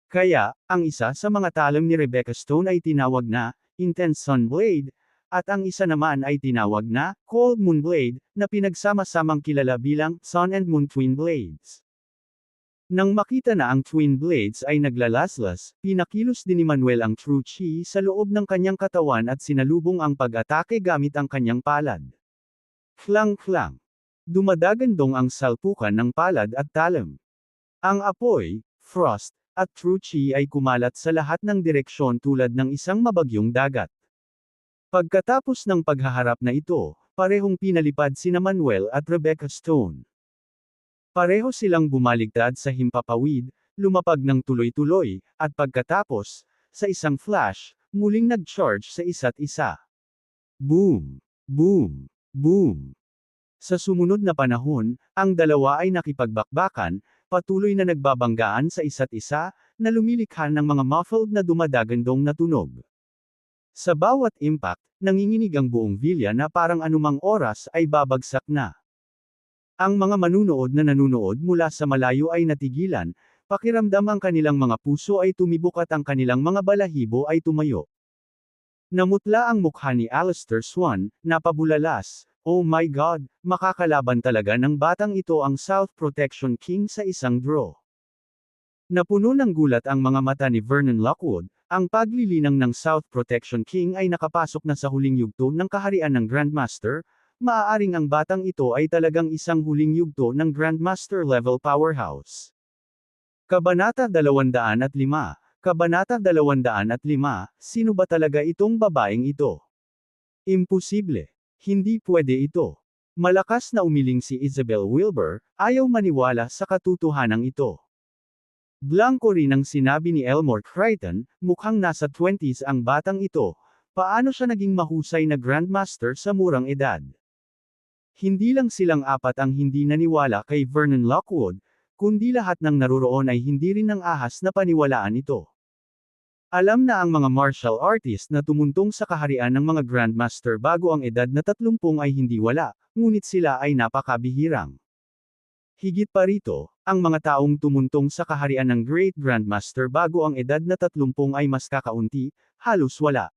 Speaker 1: Kaya, ang isa sa mga talam ni Rebecca Stone ay tinawag na, Intense Sun Blade, at ang isa naman ay tinawag na, Cold Moon Blade, na pinagsama-samang kilala bilang, Sun and Moon Twin Blades. Nang makita na ang twin blades ay naglalaslas, pinakilos din ni Manuel ang True Chi sa loob ng kanyang katawan at sinalubong ang pag-atake gamit ang kanyang palad. Klang-klang. Dumadagandong ang salpukan ng palad at talam. Ang apoy, frost, at True Chi ay kumalat sa lahat ng direksyon tulad ng isang mabagyong dagat. Pagkatapos ng paghaharap na ito, parehong pinalipad sina Manuel at Rebecca Stone. Pareho silang bumaligtad sa himpapawid, lumapag ng tuloy-tuloy, at pagkatapos, sa isang flash, muling nag-charge sa isa't isa. Boom! Boom! Boom! Sa sumunod na panahon, ang dalawa ay nakipagbakbakan, patuloy na nagbabanggaan sa isa't isa, na lumilikha ng mga muffled na dumadagandong na tunog. Sa bawat impact, nanginginig ang buong villa na parang anumang oras ay babagsak na. Ang mga manunood na nanunood mula sa malayo ay natigilan, pakiramdam ang kanilang mga puso ay tumibok at ang kanilang mga balahibo ay tumayo. Namutla ang mukha ni Alistair Swan, napabulalas. Oh my God, makakalaban talaga ng batang ito ang South Protection King sa isang draw. Napuno ng gulat ang mga mata ni Vernon Lockwood, ang paglilinang ng South Protection King ay nakapasok na sa huling yugto ng kaharian ng Grandmaster, maaaring ang batang ito ay talagang isang huling yugto ng Grandmaster level powerhouse. Kabanata 205, Kabanata 205, sino ba talaga itong babaeng ito? Imposible. Hindi pwede ito. Malakas na umiling si Isabel Wilbur, ayaw maniwala sa katotohanan ito. Blanco rin ang sinabi ni Elmore Crichton, mukhang nasa 20s ang batang ito, paano siya naging mahusay na Grandmaster sa murang edad? Hindi lang silang apat ang hindi naniwala kay Vernon Lockwood, kundi lahat ng naroroon ay hindi rin ng ahas na paniwalaan ito. Alam na ang mga martial artist na tumuntong sa kaharian ng mga Grandmaster bago ang edad na 30 ay hindi wala, ngunit sila ay napakabihirang. Higit pa rito, ang mga taong tumuntong sa kaharian ng Great Grandmaster bago ang edad na 30 ay mas kakaunti, halos wala.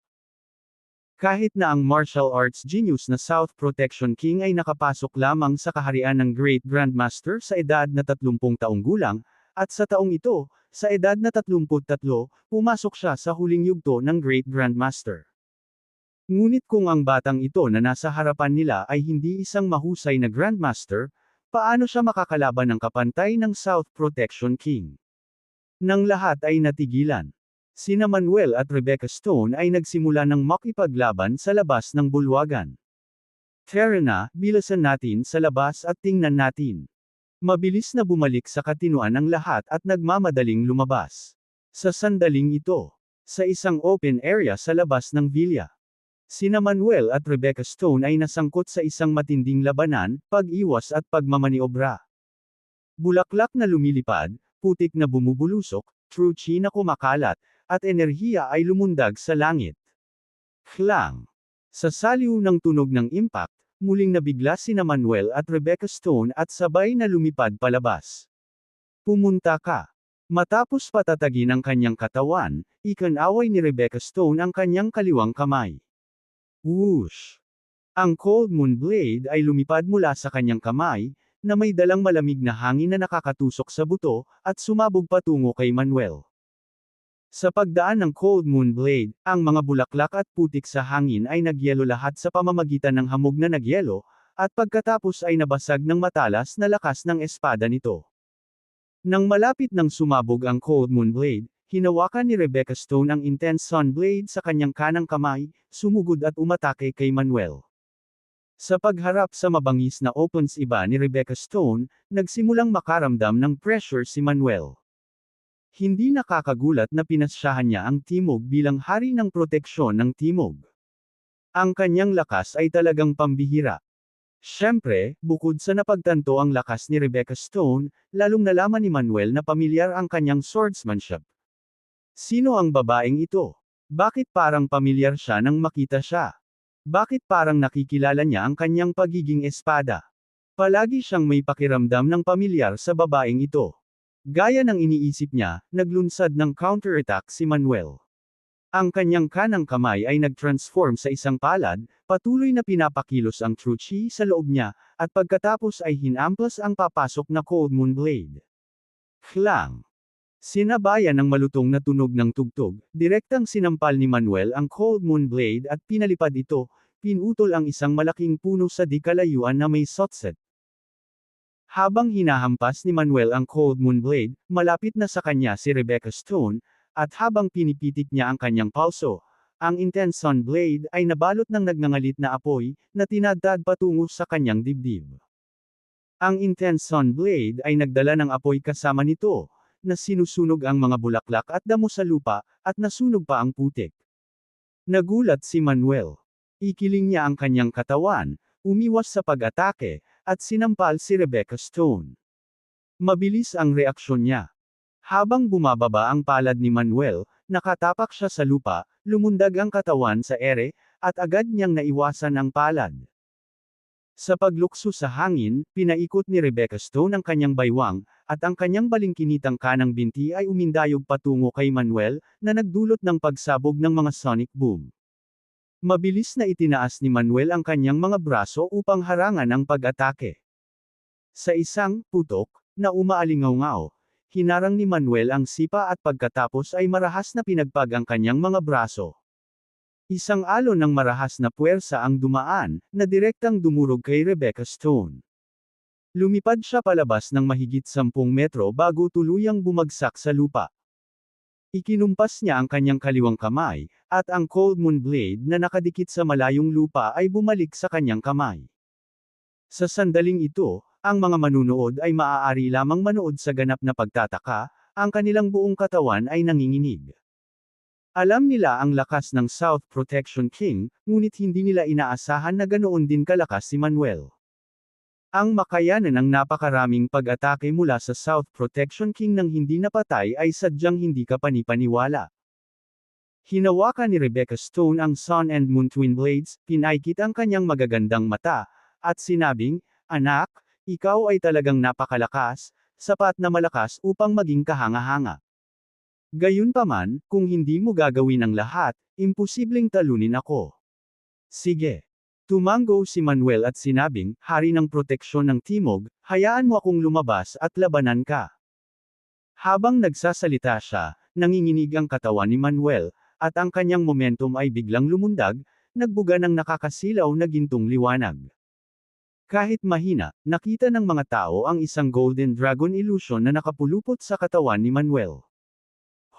Speaker 1: Kahit na ang martial arts genius na South Protection King ay nakapasok lamang sa kaharian ng Great Grandmaster sa edad na 30 taong gulang, at sa taong ito, sa edad na 33, pumasok siya sa huling yugto ng Great Grandmaster. Ngunit kung ang batang ito na nasa harapan nila ay hindi isang mahusay na Grandmaster, paano siya makakalaban ng kapantay ng South Protection King? Nang lahat ay natigilan, sina Manuel at Rebecca Stone ay nagsimula ng makipaglaban sa labas ng bulwagan. Tara na, bilasan natin sa labas at tingnan natin. Mabilis na bumalik sa katinuan ang lahat at nagmamadaling lumabas. Sa sandaling ito, sa isang open area sa labas ng villa, sina Manuel at Rebecca Stone ay nasangkot sa isang matinding labanan, pag-iwas at pagmamaniobra. Bulaklak na lumilipad, putik na bumubulusok, true chi na kumakalat, at enerhiya ay lumundag sa langit. Klang! Sa saliw ng tunog ng impact, muling nabigla sina Manuel at Rebecca Stone at sabay na lumipad palabas. Pumunta ka. Matapos patatagin ang kanyang katawan, ikinaway ni Rebecca Stone ang kanyang kaliwang kamay. Whoosh! Ang Cold Moon Blade ay lumipad mula sa kanyang kamay, na may dalang malamig na hangin na nakakatusok sa buto, at sumabog patungo kay Manuel. Sa pagdaan ng Cold Moon Blade, ang mga bulaklak at putik sa hangin ay nagyelo lahat sa pamamagitan ng hamog na nagyelo, at pagkatapos ay nabasag ng matalas na lakas ng espada nito. Nang malapit nang sumabog ang Cold Moon Blade, hinawakan ni Rebecca Stone ang Intense Sun Blade sa kanyang kanang kamay, sumugod at umatake kay Manuel. Sa pagharap sa mabangis na opponents iba ni Rebecca Stone, nagsimulang makaramdam ng pressure si Manuel. Hindi nakakagulat na pinasyahan niya ang Timog bilang hari ng proteksyon ng Timog. Ang kanyang lakas ay talagang pambihira. Siyempre, bukod sa napagtanto ang lakas ni Rebecca Stone, lalong nalaman ni Manuel na pamilyar ang kanyang swordsmanship. Sino ang babaeng ito? Bakit parang pamilyar siya nang makita siya? Bakit parang nakikilala niya ang kanyang pagiging espada? Palagi siyang may pakiramdam ng pamilyar sa babaeng ito. Gaya ng iniisip niya, naglunsad ng counterattack si Manuel. Ang kanyang kanang kamay ay nag-transform sa isang palad, patuloy na pinapakilos ang true chi sa loob niya, at pagkatapos ay hinamplas ang papasok na Cold Moon Blade. Klang! Sinabayan ng malutong na tunog ng tugtog, direktang sinampal ni Manuel ang Cold Moon Blade at pinalipad ito, pinutol ang isang malaking puno sa di kalayuan na may sotset. Habang hinahampas ni Manuel ang Cold Moon Blade, malapit na sa kanya si Rebecca Stone, at habang pinipitik niya ang kanyang pulso, ang Intense Sun Blade ay nabalot ng nagngangalit na apoy, na tinadtad patungo sa kanyang dibdib. Ang Intense Sun Blade ay nagdala ng apoy kasama nito, na sinusunog ang mga bulaklak at damo sa lupa, at nasunog pa ang putik. Nagulat si Manuel. Ikiling niya ang kanyang katawan, umiwas sa pag-atake, at sinampal si Rebecca Stone. Mabilis ang reaksyon niya. Habang bumababa ang palad ni Manuel, nakatapak siya sa lupa, lumundag ang katawan sa ere, at agad niyang naiwasan ang palad. Sa paglukso sa hangin, pinaikot ni Rebecca Stone ang kanyang baywang, at ang kanyang balingkinitang kanang binti ay umindayog patungo kay Manuel, na nagdulot ng pagsabog ng mga sonic boom. Mabilis na itinaas ni Manuel ang kanyang mga braso upang harangan ang pag-atake. Sa isang putok na umaalingaw-ngaw, hinarang ni Manuel ang sipa at pagkatapos ay marahas na pinagpag ang kanyang mga braso. Isang alon ng marahas na puwersa ang dumaan, na direktang dumurog kay Rebecca Stone. Lumipad siya palabas ng mahigit 10 metro bago tuluyang bumagsak sa lupa. Ikinumpas niya ang kanyang kaliwang kamay, at ang Cold Moon Blade na nakadikit sa malayong lupa ay bumalik sa kanyang kamay. Sa sandaling ito, ang mga manunood ay maaari lamang manood sa ganap na pagtataka, ang kanilang buong katawan ay nanginginig. Alam nila ang lakas ng South Protection King, ngunit hindi nila inaasahan na ganoon din kalakas si Manuel. Ang makayanan ng napakaraming pag-atake mula sa South Protection King nang hindi napatay ay sadyang hindi kapanipaniwala. Hinawakan ni Rebecca Stone ang Sun and Moon Twin Blades, pinaikit ang kanyang magagandang mata, at sinabing, "Anak, ikaw ay talagang napakalakas, sapat na malakas upang maging kahanga-hanga. Gayunpaman, kung hindi mo gagawin ang lahat, imposibleng talunin ako." Sige. Tumango si Manuel at sinabing, "Hari ng proteksyon ng Timog, hayaan mo akong lumabas at labanan ka." Habang nagsasalita siya, nanginginig ang katawan ni Manuel, at ang kanyang momentum ay biglang lumundag, nagbuga ng nakakasilaw na gintong liwanag. Kahit mahina, nakita ng mga tao ang isang Golden Dragon illusion na nakapulupot sa katawan ni Manuel.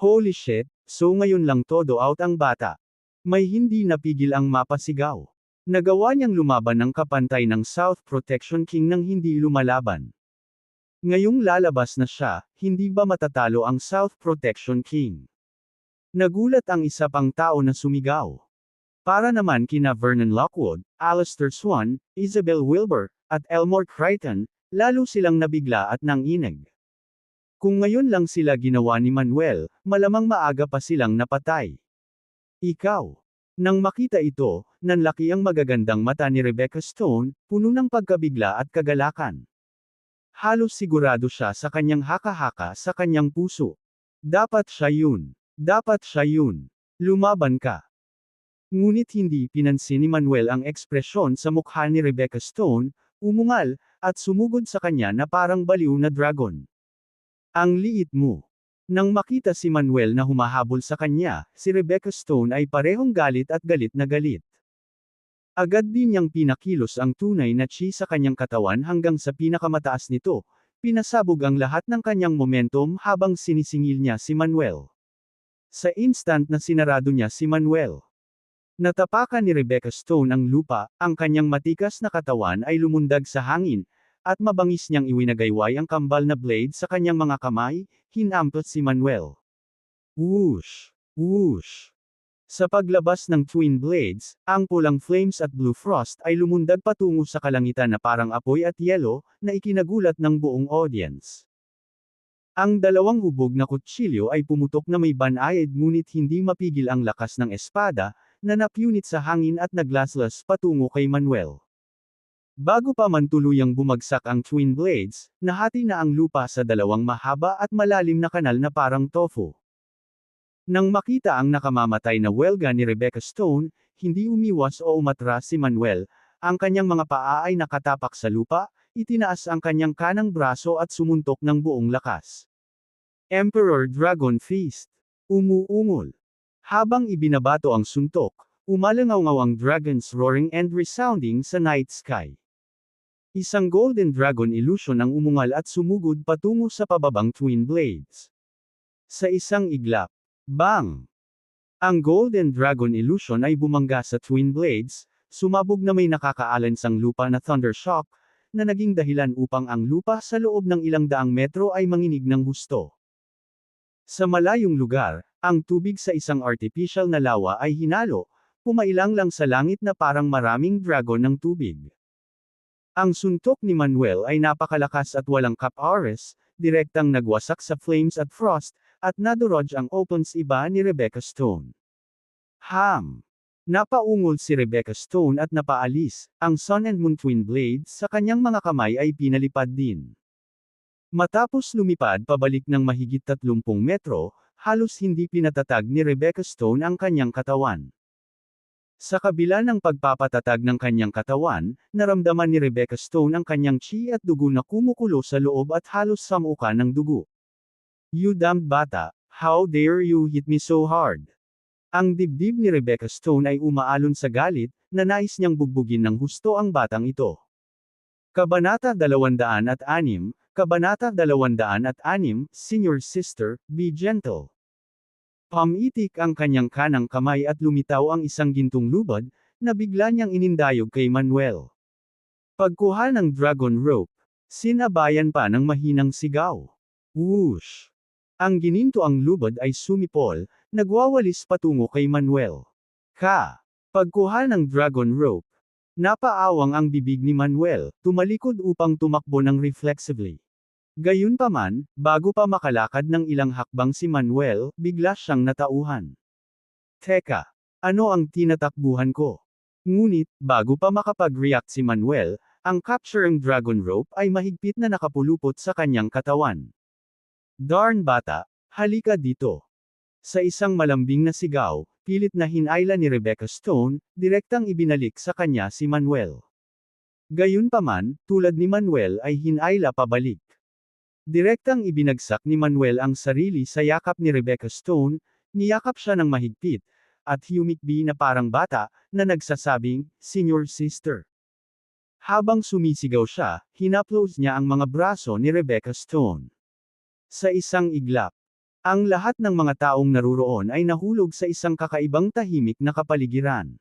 Speaker 1: Holy shit, so ngayon lang todo out ang bata. May hindi napigil ang mapasigaw. Nagawa niyang lumaban ng kapantay ng South Protection King nang hindi lumalaban. Ngayong lalabas na siya, hindi ba matatalo ang South Protection King? Nagulat ang isa pang tao na sumigaw. Para naman kina Vernon Lockwood, Alistair Swan, Isabel Wilbur, at Elmore Crichton, lalo silang nabigla at nanginig. Kung ngayon lang sila ginawa ni Manuel, malamang maaga pa silang napatay. Ikaw. Nang makita ito, nanlaki ang magagandang mata ni Rebecca Stone, puno ng pagkabigla at kagalakan. Halos sigurado siya sa kanyang haka-haka sa kanyang puso. Dapat siya yun. Dapat siya yun. Lumaban ka. Ngunit hindi pinansin ni Manuel ang ekspresyon sa mukha ni Rebecca Stone, umungal, at sumugod sa kanya na parang baliw na dragon. Ang liit mo. Nang makita si Manuel na humahabol sa kanya, si Rebecca Stone ay parehong galit at galit na galit. Agad din niyang pinakilos ang tunay na chi sa kanyang katawan hanggang sa pinakamataas nito, pinasabog ang lahat ng kanyang momentum habang sinisingil niya si Manuel. Sa instant na sinarado niya si Manuel. Natapakan ni Rebecca Stone ang lupa, ang kanyang matikas na katawan ay lumundag sa hangin, at mabangis niyang iwinagayway ang kambal na blade sa kanyang mga kamay, hinampot si Manuel. Whoosh! Whoosh! Sa paglabas ng twin blades, ang pulang flames at blue frost ay lumundag patungo sa kalangitan na parang apoy at yelo, na ikinagulat ng buong audience. Ang dalawang hubog na kutsilyo ay pumutok na may banayad ngunit hindi mapigil ang lakas ng espada, na napyunit sa hangin at naglaslas patungo kay Manuel. Bago pa man tuluyang bumagsak ang twin blades, nahati na ang lupa sa dalawang mahaba at malalim na kanal na parang tofu. Nang makita ang nakamamatay na welga ni Rebecca Stone, hindi umiwas o umatras si Manuel, ang kanyang mga paa ay nakatapak sa lupa, itinaas ang kanyang kanang braso at sumuntok ng buong lakas. Emperor Dragon Feast. Umuungol. Habang ibinabato ang suntok, umalangaw-ngaw ang dragon's roaring and resounding sa night sky. Isang golden dragon illusion ang umungal at sumugod patungo sa pababang twin blades. Sa isang iglap, bang! Ang golden dragon illusion ay bumangga sa twin blades, sumabog na may nakakaalansang lupa na thundershock, na naging dahilan upang ang lupa sa loob ng ilang daang metro ay manginig ng husto. Sa malayong lugar, ang tubig sa isang artificial na lawa ay hinalo, pumailang lang sa langit na parang maraming dragon ng tubig. Ang suntok ni Manuel ay napakalakas at walang cap-oras, direktang nagwasak sa flames at frost, at nadurog ang opons iba ni Rebecca Stone. Napaungol si Rebecca Stone at napaalis, ang Sun and Moon Twin Blades sa kanyang mga kamay ay pinalipad din. Matapos lumipad pabalik ng mahigit 30 metro, halos hindi pinatatag ni Rebecca Stone ang kanyang katawan. Sa kabila ng pagpapatatag ng kanyang katawan, naramdaman ni Rebecca Stone ang kanyang chi at dugo na kumukulo sa loob at halos samuka ng dugo. "You damned bata, how dare you hit me so hard?" Ang dibdib ni Rebecca Stone ay umaalon sa galit, na nais niyang bugbugin ng husto ang batang ito. Kabanata 206, Kabanata 206, Senior Sister, Be Gentle. Pamitik ang kanyang kanang kamay at lumitaw ang isang gintong lubad, na bigla niyang inindayog kay Manuel. Pagkuha ng dragon rope, sinabayan pa ng mahinang sigaw. Whoosh! Ang gininto ang lubad ay sumipol, nagwawalis patungo kay Manuel. Pagkuha ng dragon rope, napaawang ang bibig ni Manuel, tumalikod upang tumakbo ng reflexively. Gayunpaman, bago pa makalakad ng ilang hakbang si Manuel, bigla siyang natauhan. Teka, ano ang tinatakbuhan ko? Ngunit, bago pa makapag-react si Manuel, ang capturing dragon rope ay mahigpit na nakapulupot sa kanyang katawan. Darn bata, halika dito. Sa isang malambing na sigaw, pilit na hinayla ni Rebecca Stone, direktang ibinalik sa kanya si Manuel. Gayunpaman, tulad ni Manuel ay hinayla pabalik. Direktang ibinagsak ni Manuel ang sarili sa yakap ni Rebecca Stone, niyakap siya ng mahigpit, at humikbi na parang bata, na nagsasabing, "Senior Sister." Habang sumisigaw siya, hinaplos niya ang mga braso ni Rebecca Stone. Sa isang iglap, ang lahat ng mga taong naruroon ay nahulog sa isang kakaibang tahimik na kapaligiran.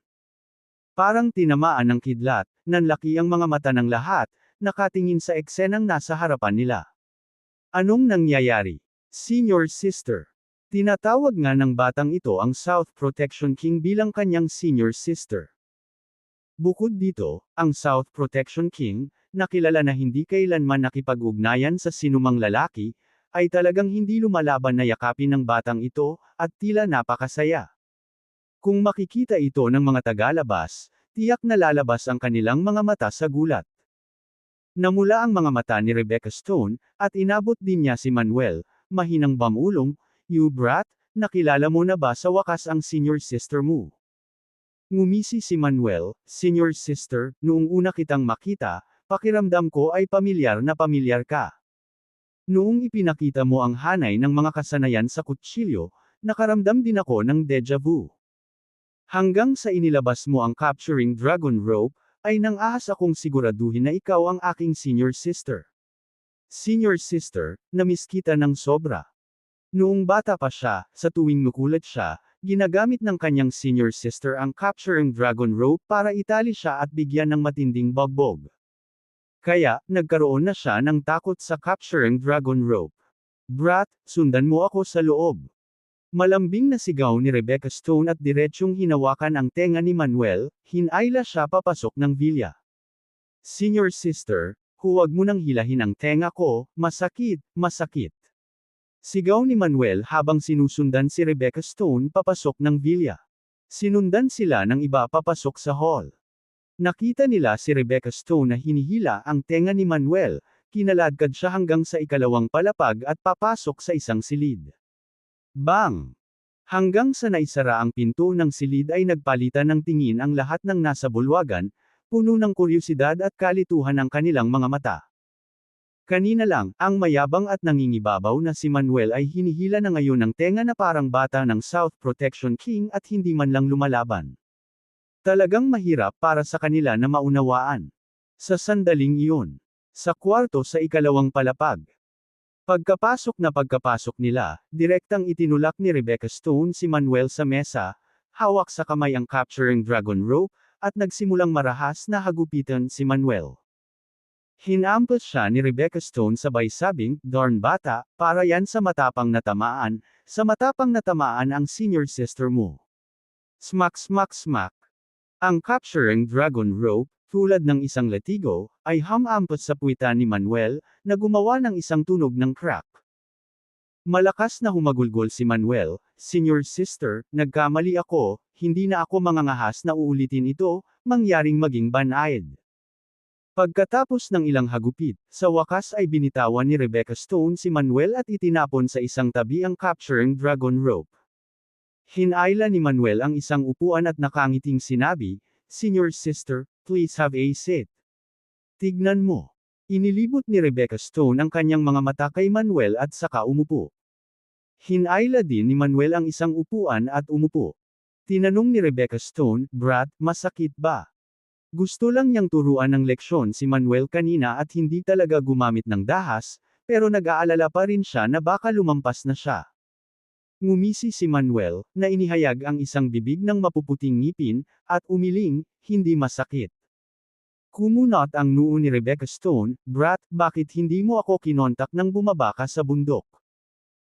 Speaker 1: Parang tinamaan ng kidlat, nanlaki ang mga mata ng lahat, nakatingin sa eksenang nasa harapan nila. Anong nangyayari? Senior Sister. Tinatawag nga ng batang ito ang South Protection King bilang kanyang senior sister. Bukod dito, ang South Protection King, na kilala na hindi kailanman nakipag-ugnayan sa sinumang lalaki, ay talagang hindi lumalaban na yakapin ng batang ito, at tila napakasaya. Kung makikita ito ng mga tagalabas, tiyak na lalabas ang kanilang mga mata sa gulat. Namula ang mga mata ni Rebecca Stone, at inabot din niya si Manuel, mahinang bamulong, "You brat, nakilala mo na ba sa wakas ang senior sister mo?" Ngumisi si Manuel, "Senior sister, noong una kitang makita, pakiramdam ko ay pamilyar na pamilyar ka. Noong ipinakita mo ang hanay ng mga kasanayan sa kutsilyo, nakaramdam din ako ng deja vu. Hanggang sa inilabas mo ang capturing dragon rope, ay nang ahas akong siguraduhin na ikaw ang aking senior sister. Senior sister, namiss kita ng sobra." Noong bata pa siya, sa tuwing nukulat siya, ginagamit ng kanyang senior sister ang capturing dragon rope para itali siya at bigyan ng matinding bagbog. Kaya, nagkaroon na siya ng takot sa capturing dragon rope. "Brat, sundan mo ako sa loob." Malambing na sigaw ni Rebecca Stone at diretsyong hinawakan ang tenga ni Manuel, hinayla siya papasok ng villa. "Senior sister, huwag mo nang hilahin ang tenga ko, masakit, masakit." Sigaw ni Manuel habang sinusundan si Rebecca Stone papasok ng villa. Sinundan sila ng iba papasok sa hall. Nakita nila si Rebecca Stone na hinihila ang tenga ni Manuel, kinaladkad siya hanggang sa ikalawang palapag at papasok sa isang silid. Bang! Hanggang sa naisara ang pinto ng silid ay nagpalitan ng tingin ang lahat ng nasa bulwagan, puno ng kuryosidad at kalituhan ang kanilang mga mata. Kanina lang, ang mayabang at nangingibabaw na si Manuel ay hinihila na ngayon ng tenga na parang bata ng South Protection King at hindi man lang lumalaban. Talagang mahirap para sa kanila na maunawaan. Sa sandaling iyon, sa kwarto sa ikalawang palapag. Pagkapasok nila, direktang itinulak ni Rebecca Stone si Manuel sa mesa, hawak sa kamay ang capturing dragon rope, at nagsimulang marahas na hagupitan si Manuel. Hinampas siya ni Rebecca Stone sabay sabing, "Darn bata, para yan sa matapang na tamaan ang senior sister mo." Smack smack smack. Ang capturing dragon rope, tulad ng isang latigo, ay hamampas sa puwitan ni Manuel, na gumawa ng isang tunog ng crack. Malakas na humagulgol si Manuel, "Senior sister, nagkamali ako, hindi na ako mangangahas na uulitin ito, mangyaring maging banayad." Pagkatapos ng ilang hagupit, sa wakas ay binitawan ni Rebecca Stone si Manuel at itinapon sa isang tabi ang capturing dragon rope. Hinayla ni Manuel ang isang upuan at nakangiting sinabi, "Senior sister, please have a seat." Tignan mo. Inilibot ni Rebecca Stone ang kanyang mga mata kay Manuel at saka umupo. Hinayla din ni Manuel ang isang upuan at umupo. Tinanong ni Rebecca Stone, "Brat, masakit ba?" Gusto lang niyang turuan ng leksyon si Manuel kanina at hindi talaga gumamit ng dahas, pero nag-aalala pa rin siya na baka lumampas na siya. Ngumisi si Manuel, na inihayag ang isang bibig ng mapuputing ngipin, at umiling, "Hindi masakit." Kumunot ang noo ni Rebecca Stone, "Brat, bakit hindi mo ako kinontak nang bumaba ka sa bundok?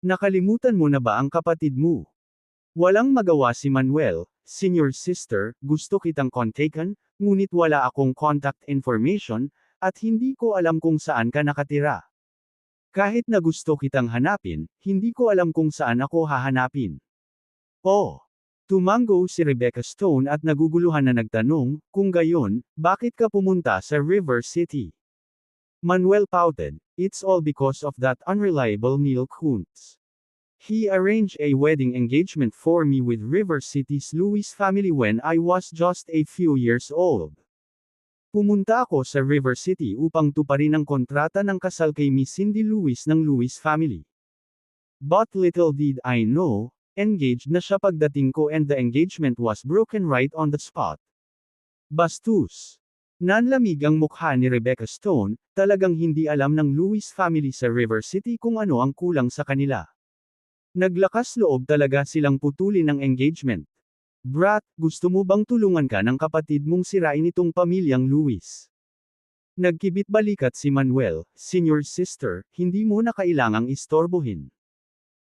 Speaker 1: Nakalimutan mo na ba ang kapatid mo?" Walang magawa si Manuel, "Senior sister, gusto kitang kontakan, ngunit wala akong contact information, at hindi ko alam kung saan ka nakatira. Kahit na gusto kitang hanapin, hindi ko alam kung saan ako hahanapin." Oh! Tumango si Rebecca Stone at naguguluhan na nagtanong, "Kung gayon, bakit ka pumunta sa River City?" Manuel pouted, "It's all because of that unreliable Neil Kuntz. He arranged a wedding engagement for me with River City's Lewis family when I was just a few years old. Pumunta ako sa River City upang tuparin ang kontrata ng kasal kay Miss Cindy Lewis ng Lewis family. But little did I know, engaged na siya pagdating ko and the engagement was broken right on the spot." Bastos. Nanlamig ang mukha ni Rebecca Stone, talagang hindi alam ng Lewis family sa River City kung ano ang kulang sa kanila. Naglakas loob talaga silang putulin ang engagement. "Brat, gusto mo bang tulungan ka ng kapatid mong sirain itong pamilyang Lewis?" Nagkibit balikat si Manuel, "Senior sister, hindi mo na kailangang istorbohin.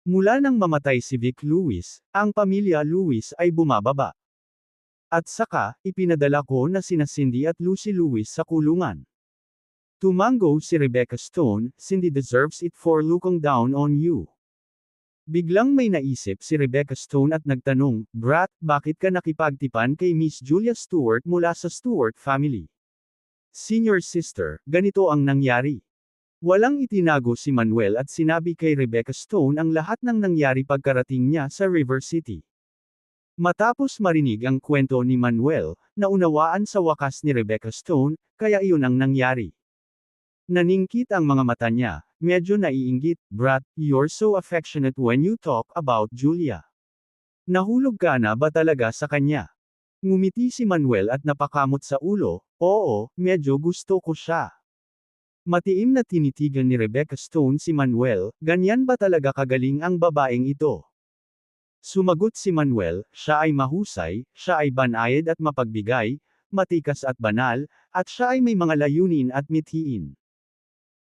Speaker 1: Mula nang mamatay si Vic Lewis, ang pamilya Lewis ay bumababa. At saka, ipinadala ko na sina Cindy at Lucy Lewis sa kulungan." Tumango si Rebecca Stone, "Cindy deserves it for looking down on you." Biglang may naisip si Rebecca Stone at nagtanong, "Brat, bakit ka nakipagtipan kay Miss Julia Stewart mula sa Stewart family?" "Senior sister, ganito ang nangyari." Walang itinago si Manuel at sinabi kay Rebecca Stone ang lahat ng nangyari pagkarating niya sa River City. Matapos marinig ang kwento ni Manuel, naunawaan sa wakas ni Rebecca Stone, kaya iyon ang nangyari. Naningkit ang mga mata niya, medyo naiinggit, "Brat, you're so affectionate when you talk about Julia. Nahulog ka na ba talaga sa kanya?" Ngumiti si Manuel at napakamot sa ulo, "Oo, medyo gusto ko siya." Matiim na tinitigan ni Rebecca Stone si Manuel, "Ganyan ba talaga kagaling ang babaeng ito?" Sumagot si Manuel, "Siya ay mahusay, siya ay banayad at mapagbigay, matikas at banal, at siya ay may mga layunin at mithiin.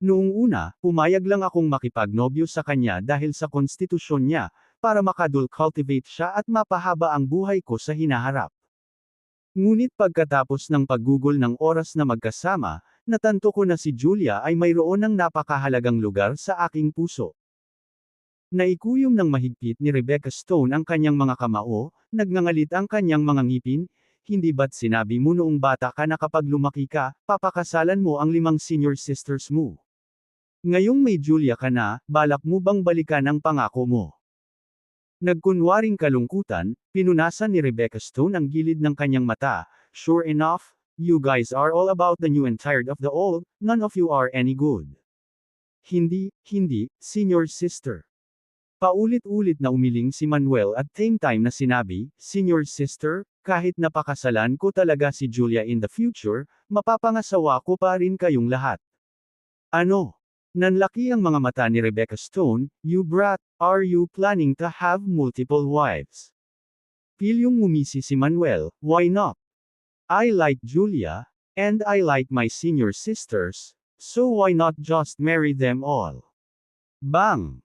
Speaker 1: Noong una, pumayag lang akong makipagnobyo sa kanya dahil sa konstitusyon niya, para makadul-cultivate siya at mapahaba ang buhay ko sa hinaharap. Ngunit pagkatapos ng paggugol ng oras na magkasama, natanto ko na si Julia ay mayroon ng napakahalagang lugar sa aking puso." Naikuyom ng mahigpit ni Rebecca Stone ang kanyang mga kamao, nagngangalit ang kanyang mga ngipin, "Hindi ba't sinabi mo noong bata ka na kapag lumaki ka, papakasalan mo ang 5 senior sisters mo? Ngayong may Julia ka na, balak mo bang balikan ang pangako mo?" Nagkunwaring kalungkutan, pinunasan ni Rebecca Stone ang gilid ng kanyang mata, "Sure enough, you guys are all about the new and tired of the old, none of you are any good." "Hindi, senior sister." Paulit-ulit na umiling si Manuel at same time na sinabi, "Senior sister, kahit napakasalan ko talaga si Julia in the future, mapapangasawa ko pa rin kayong lahat." Ano? Nanlaki ang mga mata ni Rebecca Stone, "You brat, are you planning to have multiple wives?" Pilyong ngumisi si Manuel, "Why not? I like Julia, and I like my senior sisters, so why not just marry them all?" Bang!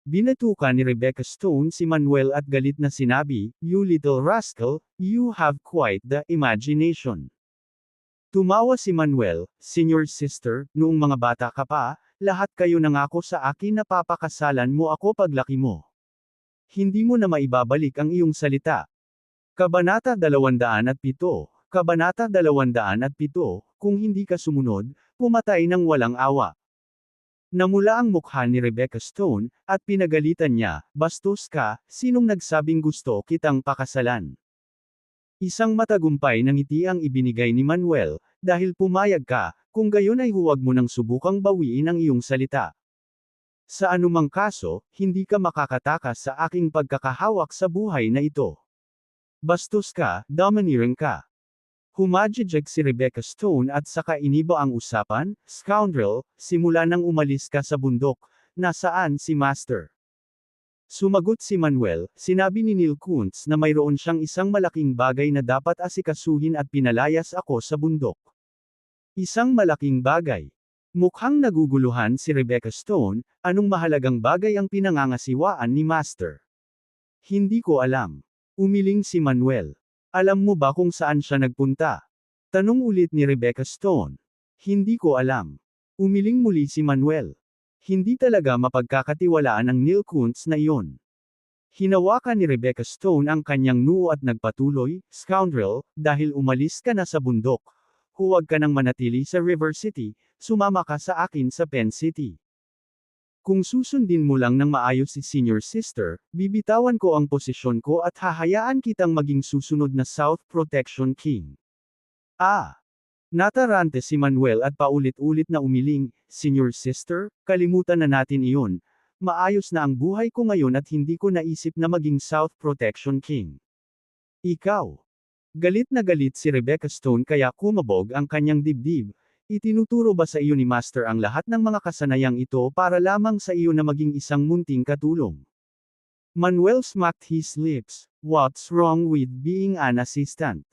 Speaker 1: Binatukan ni Rebecca Stone si Manuel at galit na sinabi, "You little rascal, you have quite the imagination. Tumawa si Manuel, Senior Sister, noong mga bata ka pa, lahat kayo nangako sa akin na papakasalan mo ako paglaki mo. Hindi mo na maibabalik ang iyong salita. Kabanata 207, Kabanata 207, kung hindi ka sumunod, pumatay ng walang awa. Namula ang mukha ni Rebecca Stone, at pinagalitan niya, bastos ka, sinong nagsabing gusto kitang pakasalan? Isang matagumpay na ngiti ang ibinigay ni Manuel, dahil pumayag ka, kung gayon ay huwag mo nang subukang bawiin ang iyong salita. Sa anumang kaso, hindi ka makakatakas sa aking pagkakahawak sa buhay na ito. Bastos ka, domineering ka. Humajijek si Rebecca Stone at saka iniba ang usapan, scoundrel, simula nang umalis ka sa bundok, nasaan si Master? Sumagot si Manuel, sinabi ni Neil Kuntz na mayroon siyang isang malaking bagay na dapat asikasuhin at pinalayas ako sa bundok. Isang malaking bagay. Mukhang naguguluhan si Rebecca Stone, anong mahalagang bagay ang pinangangasiwaan ni Master? Hindi ko alam. Umiling si Manuel. Alam mo ba kung saan siya nagpunta? Tanong ulit ni Rebecca Stone. Hindi ko alam. Umiling muli si Manuel. Hindi talaga mapagkakatiwalaan ang Neil Kuntz na iyon. Hinawakan ni Rebecca Stone ang kanyang noo at nagpatuloy, scoundrel, dahil umalis ka na sa bundok. Huwag ka nang manatili sa River City, sumama ka sa akin sa Penn City. Kung susundin mo lang ng maayos si Senior Sister, bibitawan ko ang posisyon ko at hahayaan kitang maging susunod na South Protection King. Natarante si Manuel at paulit-ulit na umiling, Senior Sister, kalimutan na natin iyon. Maayos na ang buhay ko ngayon at hindi ko naisip na maging South Protection King. Ikaw. Galit na galit si Rebecca Stone kaya kumabog ang kanyang dibdib. Itinuturo ba sa iyo ni Master ang lahat ng mga kasanayang ito para lamang sa iyo na maging isang munting katulong? Manuel smacked his lips. What's wrong with being an assistant?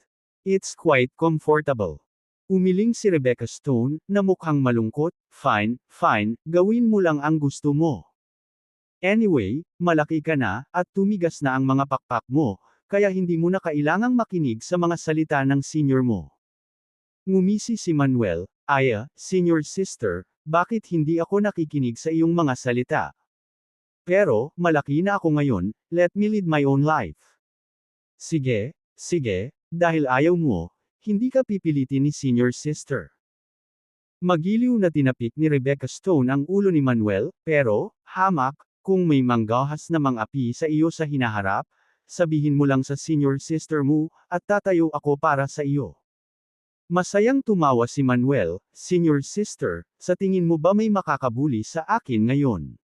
Speaker 1: It's quite comfortable. Umiling si Rebecca Stone, na mukhang malungkot, fine, gawin mo lang ang gusto mo. Anyway, malaki ka na, at tumigas na ang mga pakpak mo, kaya hindi mo na kailangang makinig sa mga salita ng senior mo. Ngumisi si Manuel, Senior Sister, bakit hindi ako nakikinig sa iyong mga salita? Pero, malaki na ako ngayon, let me lead my own life. Sige, dahil ayaw mo, hindi ka pipilitin ni Senior Sister. Magiliw na tinapik ni Rebecca Stone ang ulo ni Manuel, pero, hamak, kung may manggahas na mang-api sa iyo sa hinaharap, sabihin mo lang sa Senior Sister mo, at tatayo ako para sa iyo. Masayang tumawa si Manuel, Senior Sister, sa tingin mo ba may makakabuli sa akin ngayon?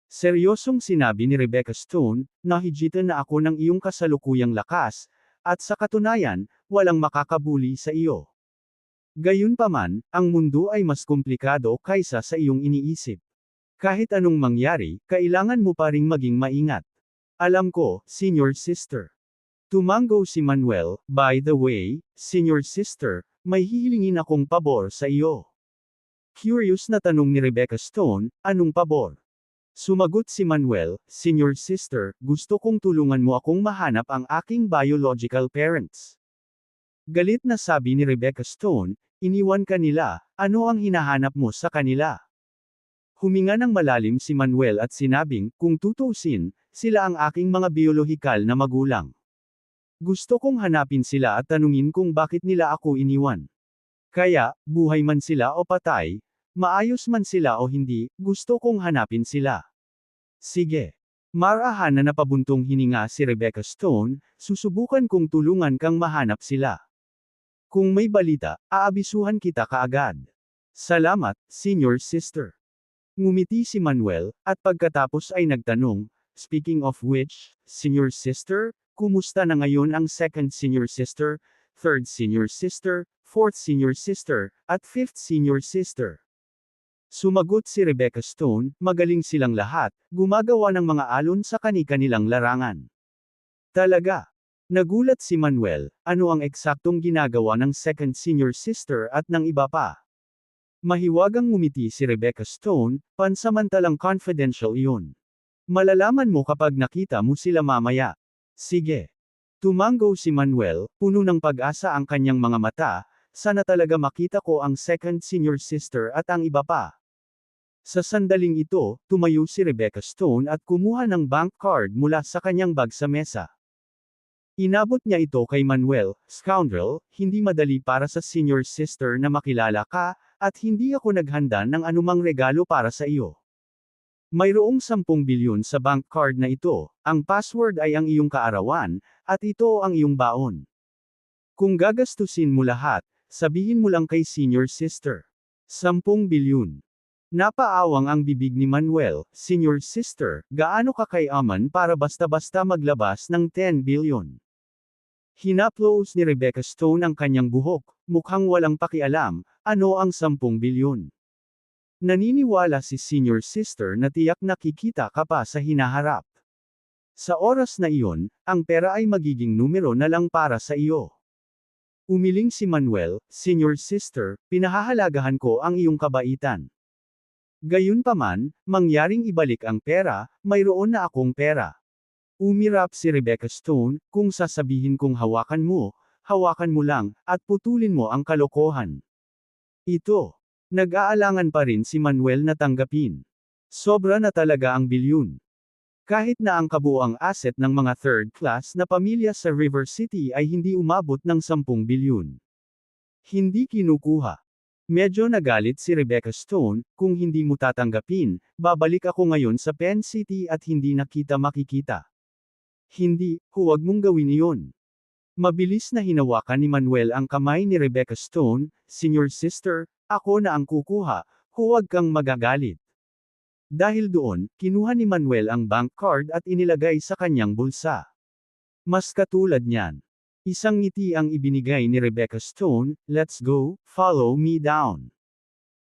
Speaker 1: Seryosong sinabi ni Rebecca Stone, nahigitan na ako ng iyong kasalukuyang lakas, at sa katunayan, walang makakabuli sa iyo. Gayunpaman, ang mundo ay mas komplikado kaysa sa iyong iniisip. Kahit anong mangyari, kailangan mo pa ring maging maingat. Alam ko, Senior Sister. Tumango si Manuel, by the way, Senior Sister, may hihilingin akong pabor sa iyo. Curious na tanong ni Rebecca Stone, anong pabor? Sumagot si Manuel, Senior Sister, gusto kong tulungan mo akong mahanap ang aking biological parents. Galit na sabi ni Rebecca Stone, iniwan ka nila, ano ang hinahanap mo sa kanila? Huminga ng malalim si Manuel at sinabing, kung tutuusin, sila ang aking mga biolohikal na magulang. Gusto kong hanapin sila at tanungin kung bakit nila ako iniwan. Kaya, buhay man sila o patay, maayos man sila o hindi, gusto kong hanapin sila. Sige. Marahan na napabuntong hininga si Rebecca Stone, susubukan kong tulungan kang mahanap sila. Kung may balita, aabisuhan kita kaagad. Salamat, Senior Sister. Ngumiti si Manuel, at pagkatapos ay nagtanong, speaking of which, Senior Sister, kumusta na ngayon ang second Senior Sister, third Senior Sister, fourth Senior Sister, at fifth Senior Sister? Sumagot si Rebecca Stone, magaling silang lahat, gumagawa ng mga alon sa kani-kanilang larangan. Talaga. Nagulat si Manuel, ano ang eksaktong ginagawa ng second Senior Sister at ng iba pa? Mahiwagang ngumiti si Rebecca Stone, pansamantalang confidential iyon. Malalaman mo kapag nakita mo sila mamaya. Sige. Tumango si Manuel, puno ng pag-asa ang kanyang mga mata, sana talaga makita ko ang second senior sister at ang iba pa. Sa sandaling ito, tumayo si Rebecca Stone at kumuha ng bank card mula sa kanyang bag sa mesa. Inabot niya ito kay Manuel, scoundrel, hindi madali para sa senior sister na makilala ka, at hindi ako naghanda ng anumang regalo para sa iyo. Mayroong 10 bilyon sa bank card na ito, ang password ay ang iyong kaarawan, at ito ang iyong baon. Kung gagastusin mo lahat, sabihin mo lang kay senior sister. 10 bilyon. Napaawang ang bibig ni Manuel, senior sister, gaano ka kayaman para basta-basta maglabas ng 10 bilyon? Hinaplos ni Rebecca Stone ang kanyang buhok, mukhang walang pakialam, ano ang 10 bilyon. Naniniwala si senior sister na tiyak nakikita ka pa sa hinaharap. Sa oras na iyon, ang pera ay magiging numero na lang para sa iyo. Umiling si Manuel, senior sister, pinahahalagahan ko ang iyong kabaitan. Gayunpaman, mangyaring ibalik ang pera, mayroon na akong pera. Umirap si Rebecca Stone, kung sasabihin kong hawakan mo lang, at putulin mo ang kalokohan. Ito. Nag-aalangan pa rin si Manuel na tanggapin. Sobra na talaga ang bilyon. Kahit na ang kabuuang asset ng mga third class na pamilya sa River City ay hindi umabot ng 10 bilyon. Hindi kinukuha. Medyo nagalit si Rebecca Stone, kung hindi mo tatanggapin, babalik ako ngayon sa Penn City at hindi na kita makikita. Hindi, huwag mong gawin iyon. Mabilis na hinawakan ni Manuel ang kamay ni Rebecca Stone, senior sister, ako na ang kukuha, huwag kang magagalit. Dahil doon, kinuha ni Manuel ang bank card at inilagay sa kanyang bulsa. Mas katulad niyan. Isang ngiti ang ibinigay ni Rebecca Stone, let's go, follow me down.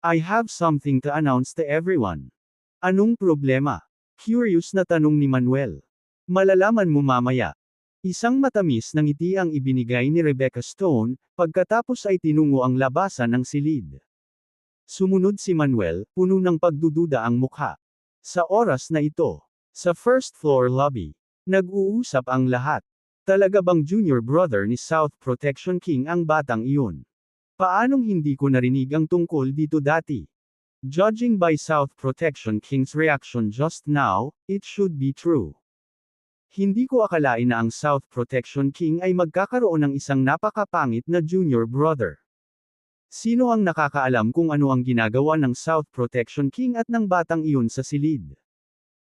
Speaker 1: I have something to announce to everyone. Anong problema? Curious na tanong ni Manuel. Malalaman mo mamaya. Isang matamis na ngiti ang ibinigay ni Rebecca Stone, pagkatapos ay tinungo ang labasan ng silid. Sumunod si Manuel, puno ng pagdududa ang mukha. Sa oras na ito, sa first floor lobby, nag-uusap ang lahat. Talaga bang junior brother ni South Protection King ang batang iyon? Paanong hindi ko narinig ang tungkol dito dati? Judging by South Protection King's reaction just now, it should be true. Hindi ko akalain na ang South Protection King ay magkakaroon ng isang napakapangit na junior brother. Sino ang nakakaalam kung ano ang ginagawa ng South Protection King at ng batang iyon sa silid?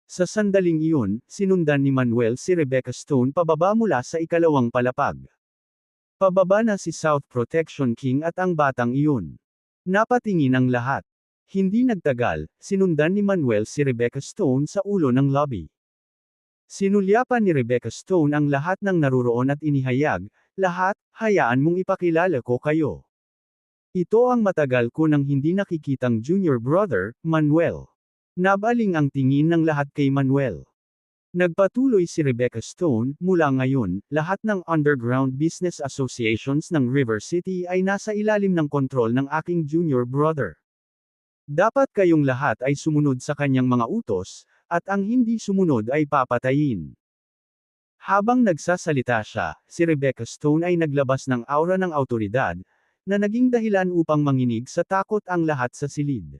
Speaker 1: Sa sandaling iyon, sinundan ni Manuel si Rebecca Stone pababa mula sa ikalawang palapag. Pababa na si South Protection King at ang batang iyon. Napatingin ang lahat. Hindi nagtagal, sinundan ni Manuel si Rebecca Stone sa ulo ng lobby. Sinulyapan ni Rebecca Stone ang lahat ng naruroon at inihayag, lahat, hayaan mong ipakilala ko kayo. Ito ang matagal ko nang hindi nakikitang junior brother, Manuel. Nabaling ang tingin ng lahat kay Manuel. Nagpatuloy si Rebecca Stone, mula ngayon, lahat ng underground business associations ng River City ay nasa ilalim ng kontrol ng aking junior brother. Dapat kayong lahat ay sumunod sa kanyang mga utos, at ang hindi sumunod ay papatayin. Habang nagsasalita siya, si Rebecca Stone ay naglabas ng aura ng autoridad, na naging dahilan upang manginig sa takot ang lahat sa silid.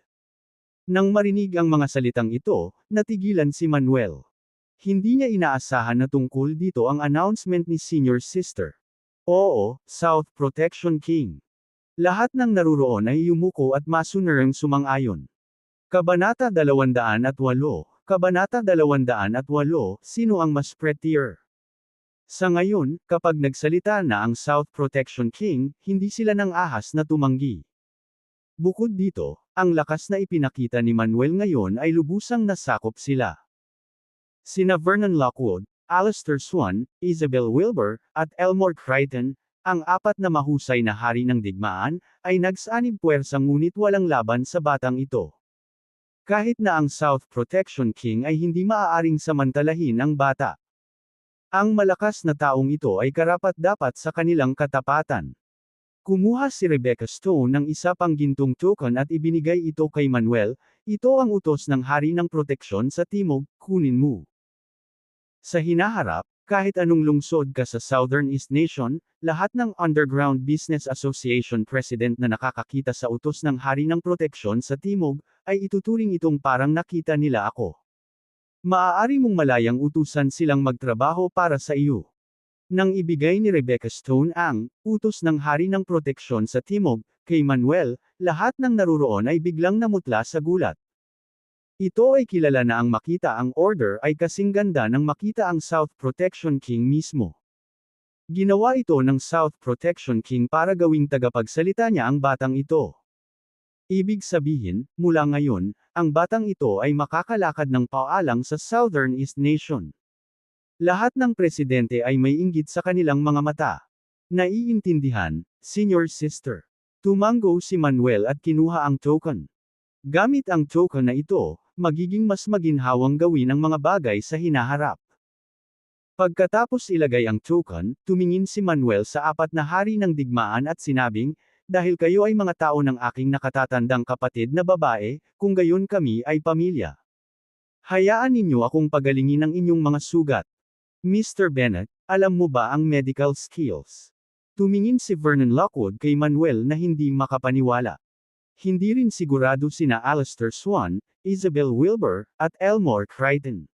Speaker 1: Nang marinig ang mga salitang ito, natigilan si Manuel. Hindi niya inaasahan na tungkol dito ang announcement ni senior sister. Oo, South Protection King. Lahat ng naruroon ay yumuko at masunerang sumang-ayon. Kabanata 208, Kabanata 208, sino ang mas prettier? Sa ngayon, kapag nagsalita na ang South Protection King, hindi sila nang ahas na tumanggi. Bukod dito, ang lakas na ipinakita ni Manuel ngayon ay lubusang nasakop sila. Sina Vernon Lockwood, Alistair Swan, Isabel Wilbur, at Elmore Crichton, ang apat na mahusay na hari ng digmaan, ay nagsanib puwersa ngunit walang laban sa batang ito. Kahit na ang South Protection King ay hindi maaaring samantalahin ang bata. Ang malakas na taong ito ay karapat-dapat sa kanilang katapatan. Kumuha si Rebecca Stone ng isa pang gintong token at ibinigay ito kay Manuel, ito ang utos ng hari ng proteksyon sa timog, kunin mo. Sa hinaharap, Kahit anong lungsod ka sa Southern East Nation, lahat ng Underground Business Association president na nakakakita sa utos ng Hari ng Proteksyon sa Timog, ay ituturing itong parang nakita nila ako. Maaari mong malayang utusan silang magtrabaho para sa iyo. Nang ibigay ni Rebecca Stone ang utos ng Hari ng Proteksyon sa Timog kay Manuel, lahat ng naruroon ay biglang namutla sa gulat. Ito ay kilala na ang makita ang order ay kasing ganda ng makita ang South Protection King mismo. Ginawa ito ng South Protection King para gawing tagapagsalita niya ang batang ito. Ibig sabihin, mula ngayon, ang batang ito ay makakalakad ng paalang sa Southern East Nation. Lahat ng presidente ay may inggit sa kanilang mga mata. Naiintindihan, Senior Sister. Tumango si Manuel at kinuha ang token. Gamit ang token na ito, magiging mas maginhawang gawin ang mga bagay sa hinaharap. Pagkatapos ilagay ang token, tumingin si Manuel sa apat na hari ng digmaan at sinabing, dahil kayo ay mga tao ng aking nakatatandang kapatid na babae, kung gayon kami ay pamilya. Hayaan ninyo akong pagalingin ang inyong mga sugat. Mr. Bennett, alam mo ba ang medical skills? Tumingin si Vernon Lockwood kay Manuel na hindi makapaniwala. Hindi rin sigurado sina Alistair Swan, Isabel Wilbur, at Elmore Crichton.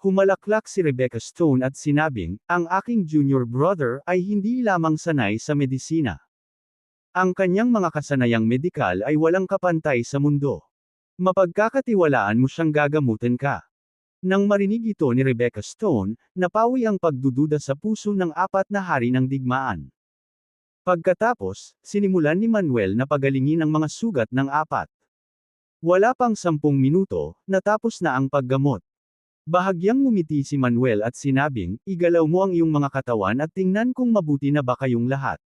Speaker 1: Humalaklak si Rebecca Stone at sinabing, ang aking junior brother ay hindi lamang sanay sa medisina. Ang kanyang mga kasanayang medikal ay walang kapantay sa mundo. Mapagkakatiwalaan mo siyang gagamutin ka. Nang marinig ito ni Rebecca Stone, napawi ang pagdududa sa puso ng apat na hari ng digmaan. Pagkatapos, sinimulan ni Manuel na pagalingin ang mga sugat ng apat. Wala pang 10 minuto, natapos na ang paggamot. Bahagyang ngumiti si Manuel at sinabing, igalaw mo ang iyong mga katawan at tingnan kung mabuti na ba kayong lahat.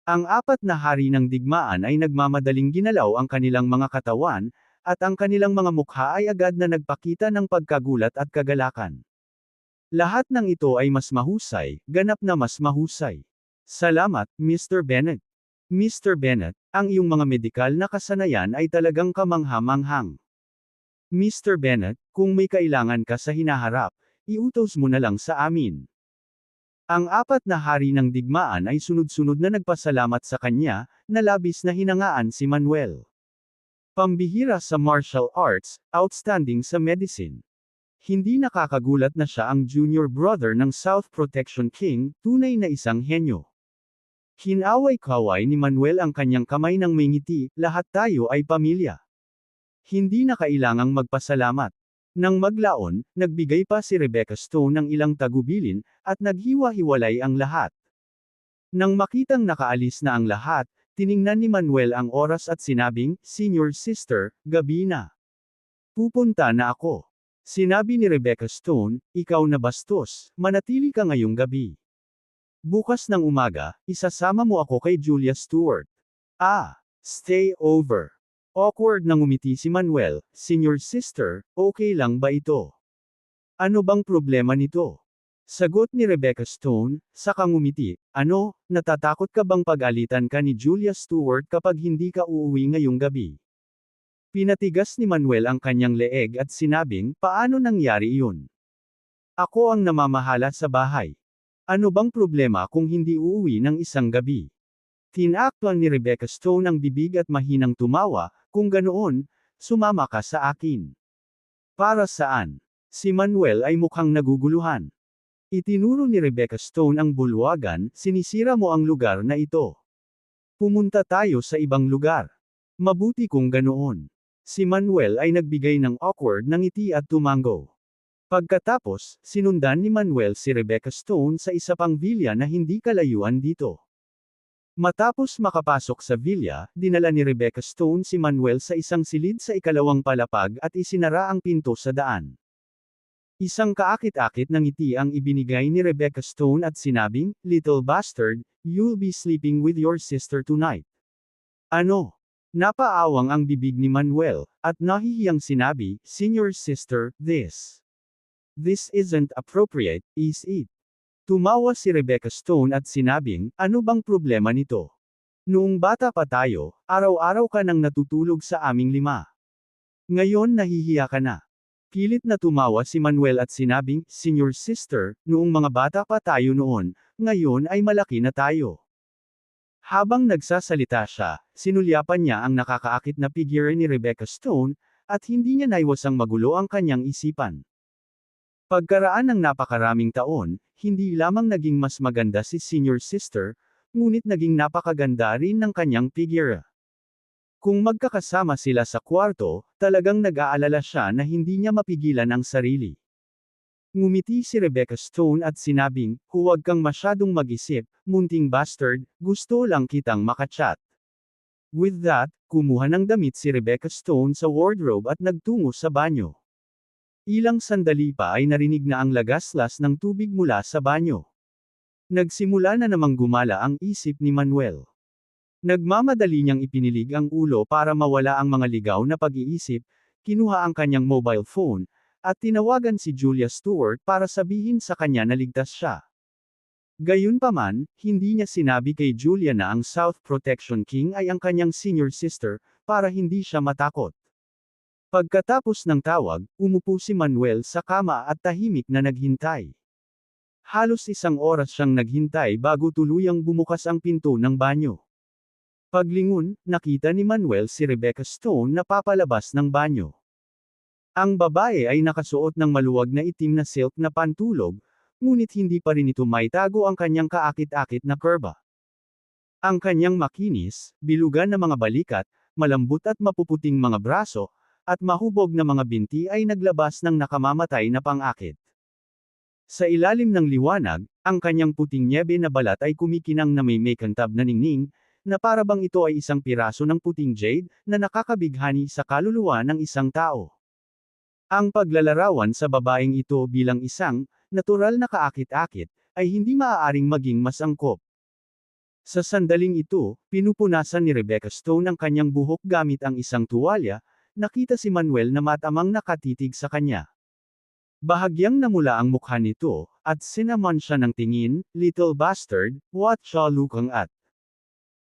Speaker 1: Ang apat na hari ng digmaan ay nagmamadaling ginalaw ang kanilang mga katawan, at ang kanilang mga mukha ay agad na nagpakita ng pagkagulat at kagalakan. Lahat ng ito ay mas mahusay, ganap na mas mahusay. Salamat, Mr. Bennett. Mr. Bennett, ang iyong mga medikal na kasanayan ay talagang kamangha-manghang. Mr. Bennett, kung may kailangan ka sa hinaharap, iutos mo na lang sa amin. Ang apat na hari ng digmaan ay sunod-sunod na nagpasalamat sa kanya, na labis na hinangaan si Manuel. Pambihira sa martial arts, outstanding sa medicine. Hindi nakakagulat na siya ang junior brother ng South Protection King, tunay na isang henyo. Hinaway-kaway ni Manuel ang kanyang kamay ng may ngiti, lahat tayo ay pamilya. Hindi na kailangang magpasalamat. Nang maglaon, nagbigay pa si Rebecca Stone ng ilang tagubilin, at naghiwa-hiwalay ang lahat. Nang makitang nakaalis na ang lahat, tiningnan ni Manuel ang oras at sinabing, Senior Sister, gabi na. Pupunta na ako. Sinabi ni Rebecca Stone, ikaw na bastos, manatili ka ngayong gabi. Bukas ng umaga, isasama mo ako kay Julia Stewart. Stay over. Awkward na ngumiti si Manuel, Senior Sister, okay lang ba ito? Ano bang problema nito? Sagot ni Rebecca Stone, saka ngumiti, ano, natatakot ka bang pag-alitan ka ni Julia Stewart kapag hindi ka uuwi ngayong gabi? Pinatigas ni Manuel ang kanyang leeg at sinabing, paano nangyari iyon? Ako ang namamahala sa bahay. Ano bang problema kung hindi uuwi ng isang gabi? Tinakpan ni Rebecca Stone ang bibig at mahinang tumawa, kung ganoon, sumama ka sa akin. Para saan? Si Manuel ay mukhang naguguluhan. Itinuro ni Rebecca Stone ang bulwagan, sinisira mo ang lugar na ito. Pumunta tayo sa ibang lugar. Mabuti kung ganoon. Si Manuel ay nagbigay ng awkward na ngiti at tumango. Pagkatapos, sinundan ni Manuel si Rebecca Stone sa isa pang villa na hindi kalayuan dito. Matapos makapasok sa villa, dinala ni Rebecca Stone si Manuel sa isang silid sa ikalawang palapag at isinara ang pinto sa daan. Isang kaakit-akit na ngiti ang ibinigay ni Rebecca Stone at sinabing, Little bastard, you'll be sleeping with your sister tonight. Ano? Napaawang ang bibig ni Manuel, at nahihiyang sinabi, Senior Sister, this isn't appropriate, is it? Tumawa si Rebecca Stone at sinabing, ano bang problema nito? Noong bata pa tayo, araw-araw ka nang natutulog sa aming 5. Ngayon nahihiya ka na. Pilit na tumawa si Manuel at sinabing, "Senior sister, noong mga bata pa tayo noon, ngayon ay malaki na tayo." Habang nagsasalita siya, sinulyapan niya ang nakakaakit na figure ni Rebecca Stone, at hindi niya naiwasang magulo ang kanyang isipan. Pagkaraan ng napakaraming taon, hindi lamang naging mas maganda si senior sister, ngunit naging napakaganda rin ng kanyang figure. Kung magkakasama sila sa kwarto, talagang nag-aalala siya na hindi niya mapigilan ang sarili. Ngumiti si Rebecca Stone at sinabing, "Huwag kang masyadong mag-isip, munting bastard, gusto lang kitang makachat." With that, kumuha ng damit si Rebecca Stone sa wardrobe at nagtungo sa banyo. Ilang sandali pa ay narinig na ang lagaslas ng tubig mula sa banyo. Nagsimula na namang gumala ang isip ni Manuel. Nagmamadali niyang ipinilig ang ulo para mawala ang mga ligaw na pag-iisip, kinuha ang kanyang mobile phone, at tinawagan si Julia Stewart para sabihin sa kanya na ligtas siya. Gayunpaman, hindi niya sinabi kay Julia na ang South Protection King ay ang kanyang senior sister, para hindi siya matakot. Pagkatapos ng tawag, umupo si Manuel sa kama at tahimik na naghintay. Halos 1 oras siyang naghintay bago tuluyang bumukas ang pinto ng banyo. Paglingon, nakita ni Manuel si Rebecca Stone na papalabas ng banyo. Ang babae ay nakasuot ng maluwag na itim na silk na pantulog, ngunit hindi pa rin ito maitago ang kanyang kaakit-akit na kurba. Ang kanyang makinis, bilugan na mga balikat, malambot at mapuputing mga braso, at mahubog na mga binti ay naglabas ng nakamamatay na pang-akit. Sa ilalim ng liwanag, ang kanyang puting nyebe na balat ay kumikinang na may makantab na ningning, na parabang ito ay isang piraso ng puting jade, na nakakabighani sa kaluluwa ng isang tao. Ang paglalarawan sa babaeng ito bilang isang, natural na kaakit-akit, ay hindi maaaring maging mas angkop. Sa sandaling ito, pinupunasan ni Rebecca Stone ang kanyang buhok gamit ang isang tuwalya, nakita si Manuel na matamang nakatitig sa kanya. Bahagyang namula ang mukha nito, at sinamon siya ng tingin, "Little bastard, what siya lukang at?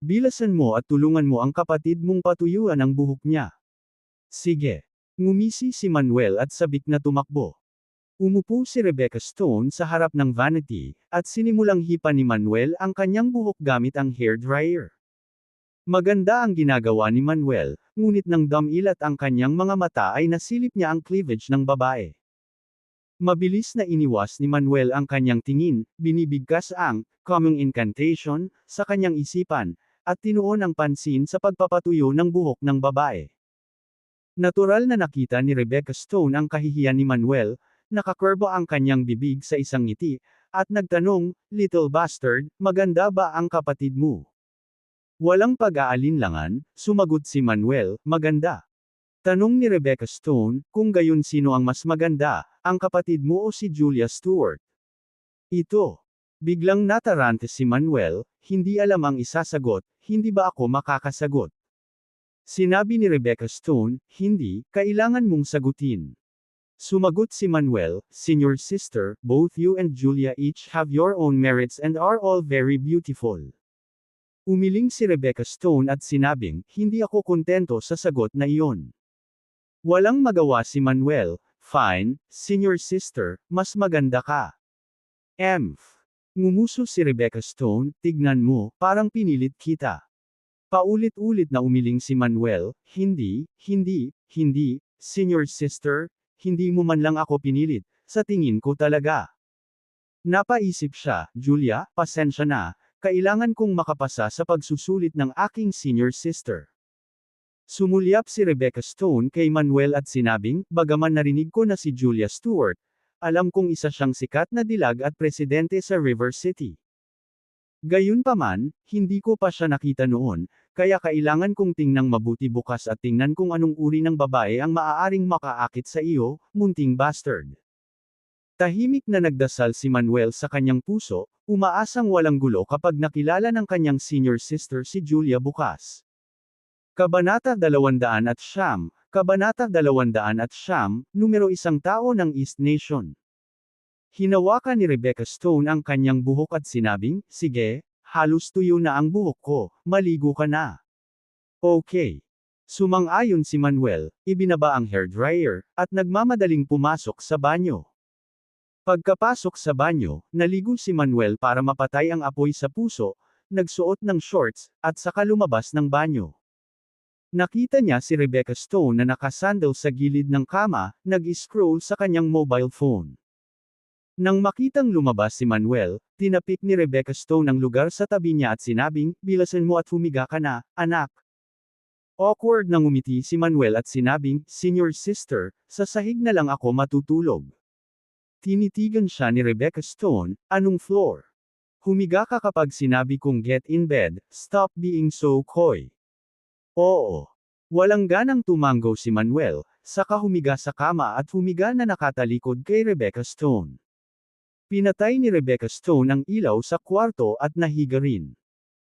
Speaker 1: Bilasan mo at tulungan mo ang kapatid mong patuyuan ang buhok niya." "Sige." Ngumisi si Manuel at sabik na tumakbo. Umupo si Rebecca Stone sa harap ng vanity, at sinimulang hipa ni Manuel ang kanyang buhok gamit ang hair dryer. Maganda ang ginagawa ni Manuel, ngunit nang dumilat ang kanyang mga mata ay nasilip niya ang cleavage ng babae. Mabilis na iniwas ni Manuel ang kanyang tingin, binibigkas ang coming incantation sa kanyang isipan, at tinuon ang pansin sa pagpapatuyo ng buhok ng babae. Natural na nakita ni Rebecca Stone ang kahihiyan ni Manuel, nakakurbo ang kanyang bibig sa isang ngiti, at nagtanong, "Little bastard, maganda ba ang kapatid mo?" Walang pag-aalinlangan, sumagot si Manuel, "Maganda." Tanong ni Rebecca Stone, "Kung gayon sino ang mas maganda, ang kapatid mo o si Julia Stewart?" Ito. Biglang natarante si Manuel, hindi alam ang isasagot, "Hindi ba ako makakasagot?" Sinabi ni Rebecca Stone, "Hindi, kailangan mong sagutin." Sumagot si Manuel, "Senior sister, both you and Julia each have your own merits and are all very beautiful." Umiling si Rebecca Stone at sinabing, "Hindi ako kontento sa sagot na iyon." Walang magawa si Manuel, "Fine, senior sister, mas maganda ka." Ngumuso si Rebecca Stone, "Tignan mo, parang pinilit kita." Paulit-ulit na umiling si Manuel, "Hindi, senior sister, hindi mo man lang ako pinilit, sa tingin ko talaga." Napaisip siya, "Julia, pasensya na, kailangan kong makapasa sa pagsusulit ng aking senior sister." Sumulyap si Rebecca Stone kay Manuel at sinabing, "Bagaman narinig ko na si Julia Stewart, alam kong isa siyang sikat na dilag at presidente sa River City. Gayunpaman, hindi ko pa siya nakita noon, kaya kailangan kong tingnang mabuti bukas at tingnan kung anong uri ng babae ang maaaring makaakit sa iyo, munting bastard." Tahimik na nagdasal si Manuel sa kanyang puso, umaasang walang gulo kapag nakilala ng kanyang senior sister si Julia bukas. Kabanata 209, Kabanata 209, numero 1 ng East Nation. Hinawakan ni Rebecca Stone ang kanyang buhok at sinabing, "Sige, halos tuyo na ang buhok ko, maligo ka na." "Okay." Sumang-ayon si Manuel, ibinaba ang hairdryer, at nagmamadaling pumasok sa banyo. Pagkapasok sa banyo, naligo si Manuel para mapatay ang apoy sa puso, nagsuot ng shorts, at saka lumabas ng banyo. Nakita niya si Rebecca Stone na nakasandal sa gilid ng kama, nag-scroll sa kanyang mobile phone. Nang makitang lumabas si Manuel, tinapik ni Rebecca Stone ang lugar sa tabi niya at sinabing, "Bilasan mo at humiga ka na, anak." Awkward na ngumiti si Manuel at sinabing, "Senior sister, sa sahig na lang ako matutulog." Tinitigan siya ni Rebecca Stone, "Anong floor? Humiga ka kapag sinabi kong get in bed, stop being so coy." Oo. Walang ganang tumanggo si Manuel, saka humiga sa kama at humiga na nakatalikod kay Rebecca Stone. Pinatay ni Rebecca Stone ang ilaw sa kwarto at nahiga rin.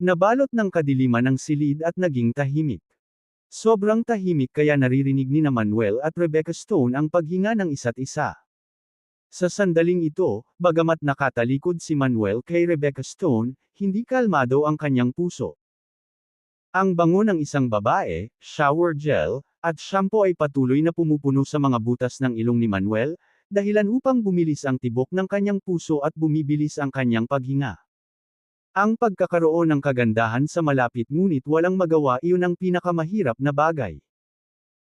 Speaker 1: Nabalot ng kadiliman ng silid at naging tahimik. Sobrang tahimik kaya naririnig ni Manuel at Rebecca Stone ang paghinga ng isa't isa. Sa sandaling ito, bagamat nakatalikod si Manuel kay Rebecca Stone, hindi kalmado ang kanyang puso. Ang bango ng isang babae, shower gel, at shampoo ay patuloy na pumupuno sa mga butas ng ilong ni Manuel, dahilan upang bumilis ang tibok ng kanyang puso at bumibilis ang kanyang paghinga. Ang pagkakaroon ng kagandahan sa malapit ngunit walang magawa iyon ang pinakamahirap na bagay.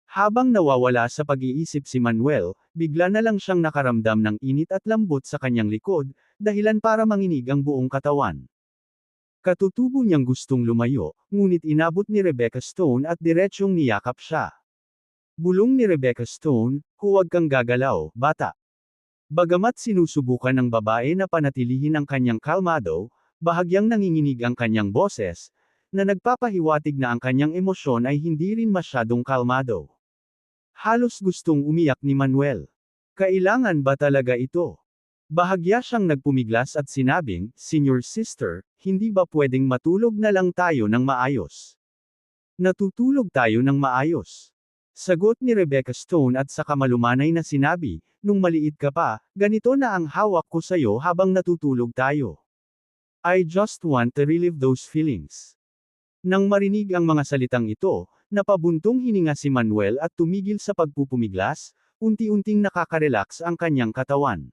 Speaker 1: Habang nawawala sa pag-iisip si Manuel, bigla na lang siyang nakaramdam ng init at lambot sa kanyang likod, dahilan para manginig ang buong katawan. Katutubo niyang gustong lumayo, ngunit inabot ni Rebecca Stone at diretsyong niyakap siya. Bulong ni Rebecca Stone, "Huwag kang gagalaw, bata." Bagamat sinusubukan ng babae na panatilihin ang kanyang kalmado, bahagyang nanginginig ang kanyang boses, na nagpapahiwatig na ang kanyang emosyon ay hindi rin masyadong kalmado. Halos gustong umiyak ni Manuel. Kailangan ba talaga ito? Bahagya siyang nagpumiglas at sinabing, "Senior sister, hindi ba pwedeng matulog na lang tayo ng maayos? Natutulog tayo ng maayos." Sagot ni Rebecca Stone at saka malumanay na sinabi, "Nung maliit ka pa, ganito na ang hawak ko sa'yo habang natutulog tayo. I just want to relive those feelings." Nang marinig ang mga salitang ito, napabuntong hininga si Manuel at tumigil sa pagpupumiglas, unti-unting nakaka-relax ang kanyang katawan.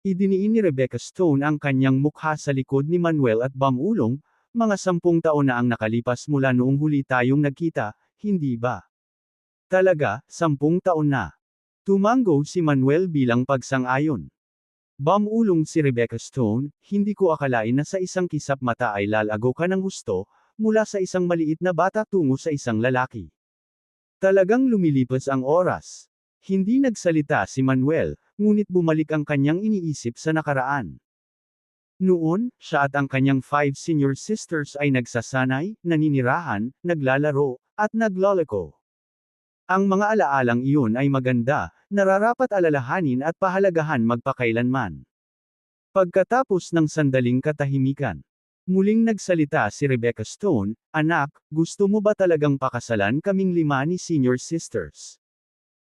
Speaker 1: Idiniin ni Rebecca Stone ang kanyang mukha sa likod ni Manuel at bamulong, "Mga 10 taon na ang nakalipas mula noong huli tayong nagkita, hindi ba? Talaga, 10 taon na." Tumango si Manuel bilang pagsang-ayon. Bamulong si Rebecca Stone, "Hindi ko akalain na sa isang kisap mata ay lalago ka ng husto, mula sa isang maliit na bata tungo sa isang lalaki." Talagang lumilipas ang oras. Hindi nagsalita si Manuel, ngunit bumalik ang kanyang iniisip sa nakaraan. Noon, siya at ang kanyang 5 senior sisters ay nagsasanay, naninirahan, naglalaro, at nagloloko. Ang mga alaalang iyon ay maganda, nararapat alalahanin at pahalagahan magpakailanman. Pagkatapos ng sandaling katahimikan, muling nagsalita si Rebecca Stone, "Anak, gusto mo ba talagang pakasalan kaming 5 ni senior sisters?"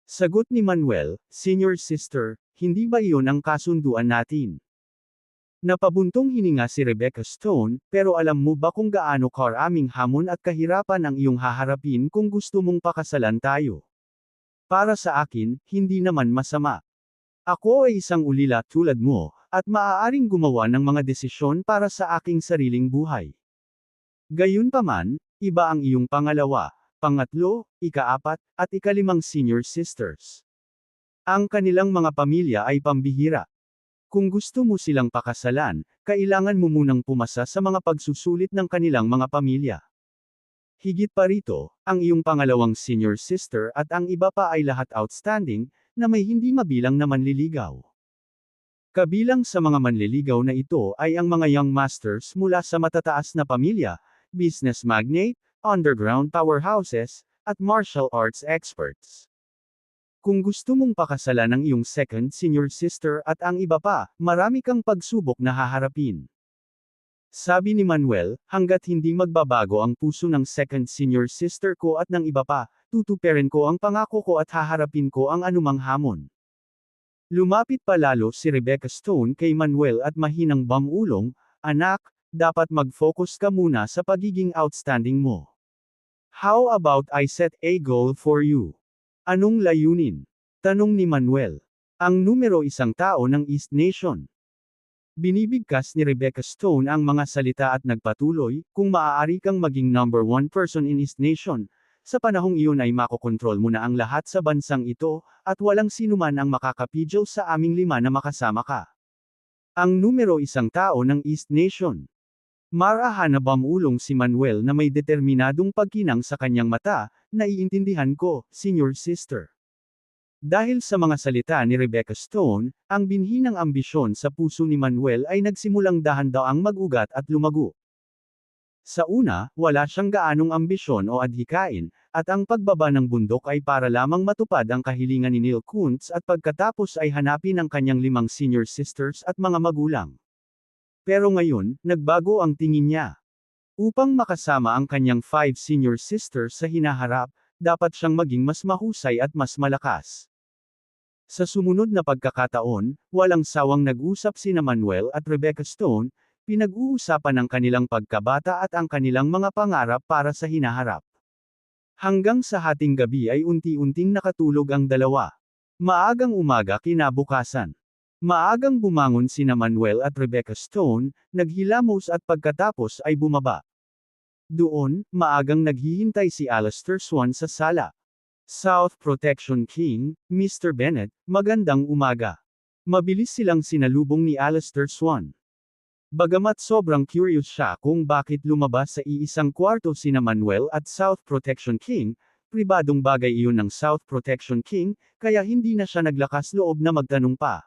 Speaker 1: Sagot ni Manuel, "Senior sister, hindi ba iyon ang kasunduan natin?" Napabuntong hininga si Rebecca Stone, "Pero alam mo ba kung gaano karaming hamon at kahirapan ang iyong haharapin kung gusto mong pakasalan tayo? Para sa akin, hindi naman masama. Ako ay isang ulila tulad mo, at maaaring gumawa ng mga desisyon para sa aking sariling buhay. Gayunpaman, iba ang iyong pangalawa, pangatlo, ika-4, at ika-5 senior sisters. Ang kanilang mga pamilya ay pambihira. Kung gusto mo silang pakasalan, kailangan mo munang pumasa sa mga pagsusulit ng kanilang mga pamilya. Higit pa rito, ang iyong pangalawang senior sister at ang iba pa ay lahat outstanding, na may hindi mabilang na manliligaw. Kabilang sa mga manliligaw na ito ay ang mga young masters mula sa matataas na pamilya, business magnate, underground powerhouses, at martial arts experts. Kung gusto mong pakasalan ang iyong second senior sister at ang iba pa, marami kang pagsubok na haharapin. Sabi ni Manuel, "Hanggat hindi magbabago ang puso ng second senior sister ko at ng iba pa, tutuparin ko ang pangako ko at haharapin ko ang anumang hamon." Lumapit pa lalo si Rebecca Stone kay Manuel at mahinang bamulong, "Anak, dapat mag-focus ka muna sa pagiging outstanding mo. How about I set a goal for you? Anong layunin? Tanong ni Manuel. Ang numero isang tao ng East Nation. Binibigkas ni Rebecca Stone ang mga salita at nagpatuloy, kung maaari kang maging number one person in East Nation, sa panahong iyon ay makokontrol mo na ang lahat sa bansang ito, at walang sinuman ang makakapigil sa aming 5 na makasama ka. Ang numero isang tao ng East Nation. Marahan na bumulong si Manuel na may determinadong pagkinang sa kanyang mata, naiintindihan ko, Senior Sister. Dahil sa mga salita ni Rebecca Stone, ang binhi ng ambisyon sa puso ni Manuel ay nagsimulang dahan-daang mag-ugat at lumago. Sa una, wala siyang gaanong ambisyon o adhikain, at ang pagbaba ng bundok ay para lamang matupad ang kahilingan ni Neil Kuntz at pagkatapos ay hanapin ang kanyang 5 senior sisters at mga magulang. Pero ngayon, nagbago ang tingin niya. Upang makasama ang kanyang 5 senior sisters sa hinaharap, dapat siyang maging mas mahusay at mas malakas. Sa sumunod na pagkakataon, walang sawang nag-usap sina Manuel at Rebecca Stone, pinag-uusapan ang kanilang pagkabata at ang kanilang mga pangarap para sa hinaharap. Hanggang sa hating gabi ay unti-unting nakatulog ang dalawa. Maagang umaga kinabukasan. Maagang bumangon sina Manuel at Rebecca Stone, naghilamos at pagkatapos ay bumaba. Doon, maagang naghihintay si Alistair Swan sa sala. South Protection King, Mr. Bennett, magandang umaga. Mabilis silang sinalubong ni Alistair Swan. Bagamat sobrang curious siya kung bakit lumabas sa iisang kwarto sina Manuel at South Protection King, pribadong bagay iyon ng South Protection King, kaya hindi na siya naglakas loob na magtanong pa.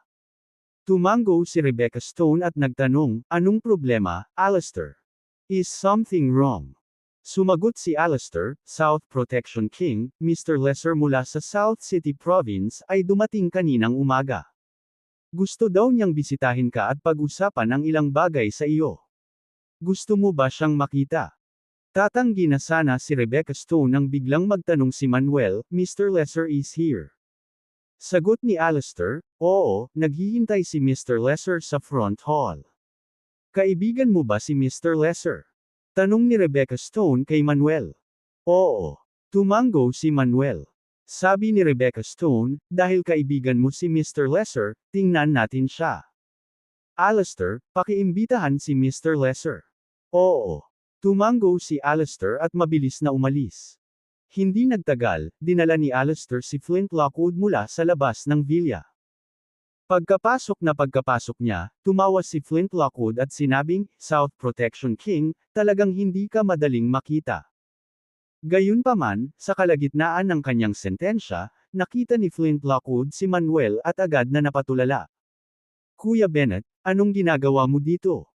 Speaker 1: Tumango si Rebecca Stone at nagtanong, anong problema, Alistair? Is something wrong? Sumagot si Alistair, South Protection King, Mr. Lesser mula sa South City Province ay dumating kaninang umaga. Gusto daw niyang bisitahin ka at pag-usapan ang ilang bagay sa iyo. Gusto mo ba siyang makita? Tatanggi na sana si Rebecca Stone nang biglang magtanong si Manuel, Mr. Lesser is here. Sagot ni Alistair, oo, naghihintay si Mr. Lesser sa front hall. Kaibigan mo ba si Mr. Lesser? Tanong ni Rebecca Stone kay Manuel. Oo. Tumango si Manuel. Sabi ni Rebecca Stone, dahil kaibigan mo si Mr. Lesser, tingnan natin siya. Alistair, pakiimbitahan si Mr. Lesser. Oo. Tumango si Alistair at mabilis na umalis. Hindi nagtagal, dinala ni Alistair si Flint Lockwood mula sa labas ng villa. Pagkapasok niya, tumawa si Flint Lockwood at sinabing, South Protection King, talagang hindi ka madaling makita. Gayunpaman, sa kalagitnaan ng kanyang sentensya, nakita ni Flint Lockwood si Manuel at agad na napatulala. Kuya Bennett, anong ginagawa mo dito?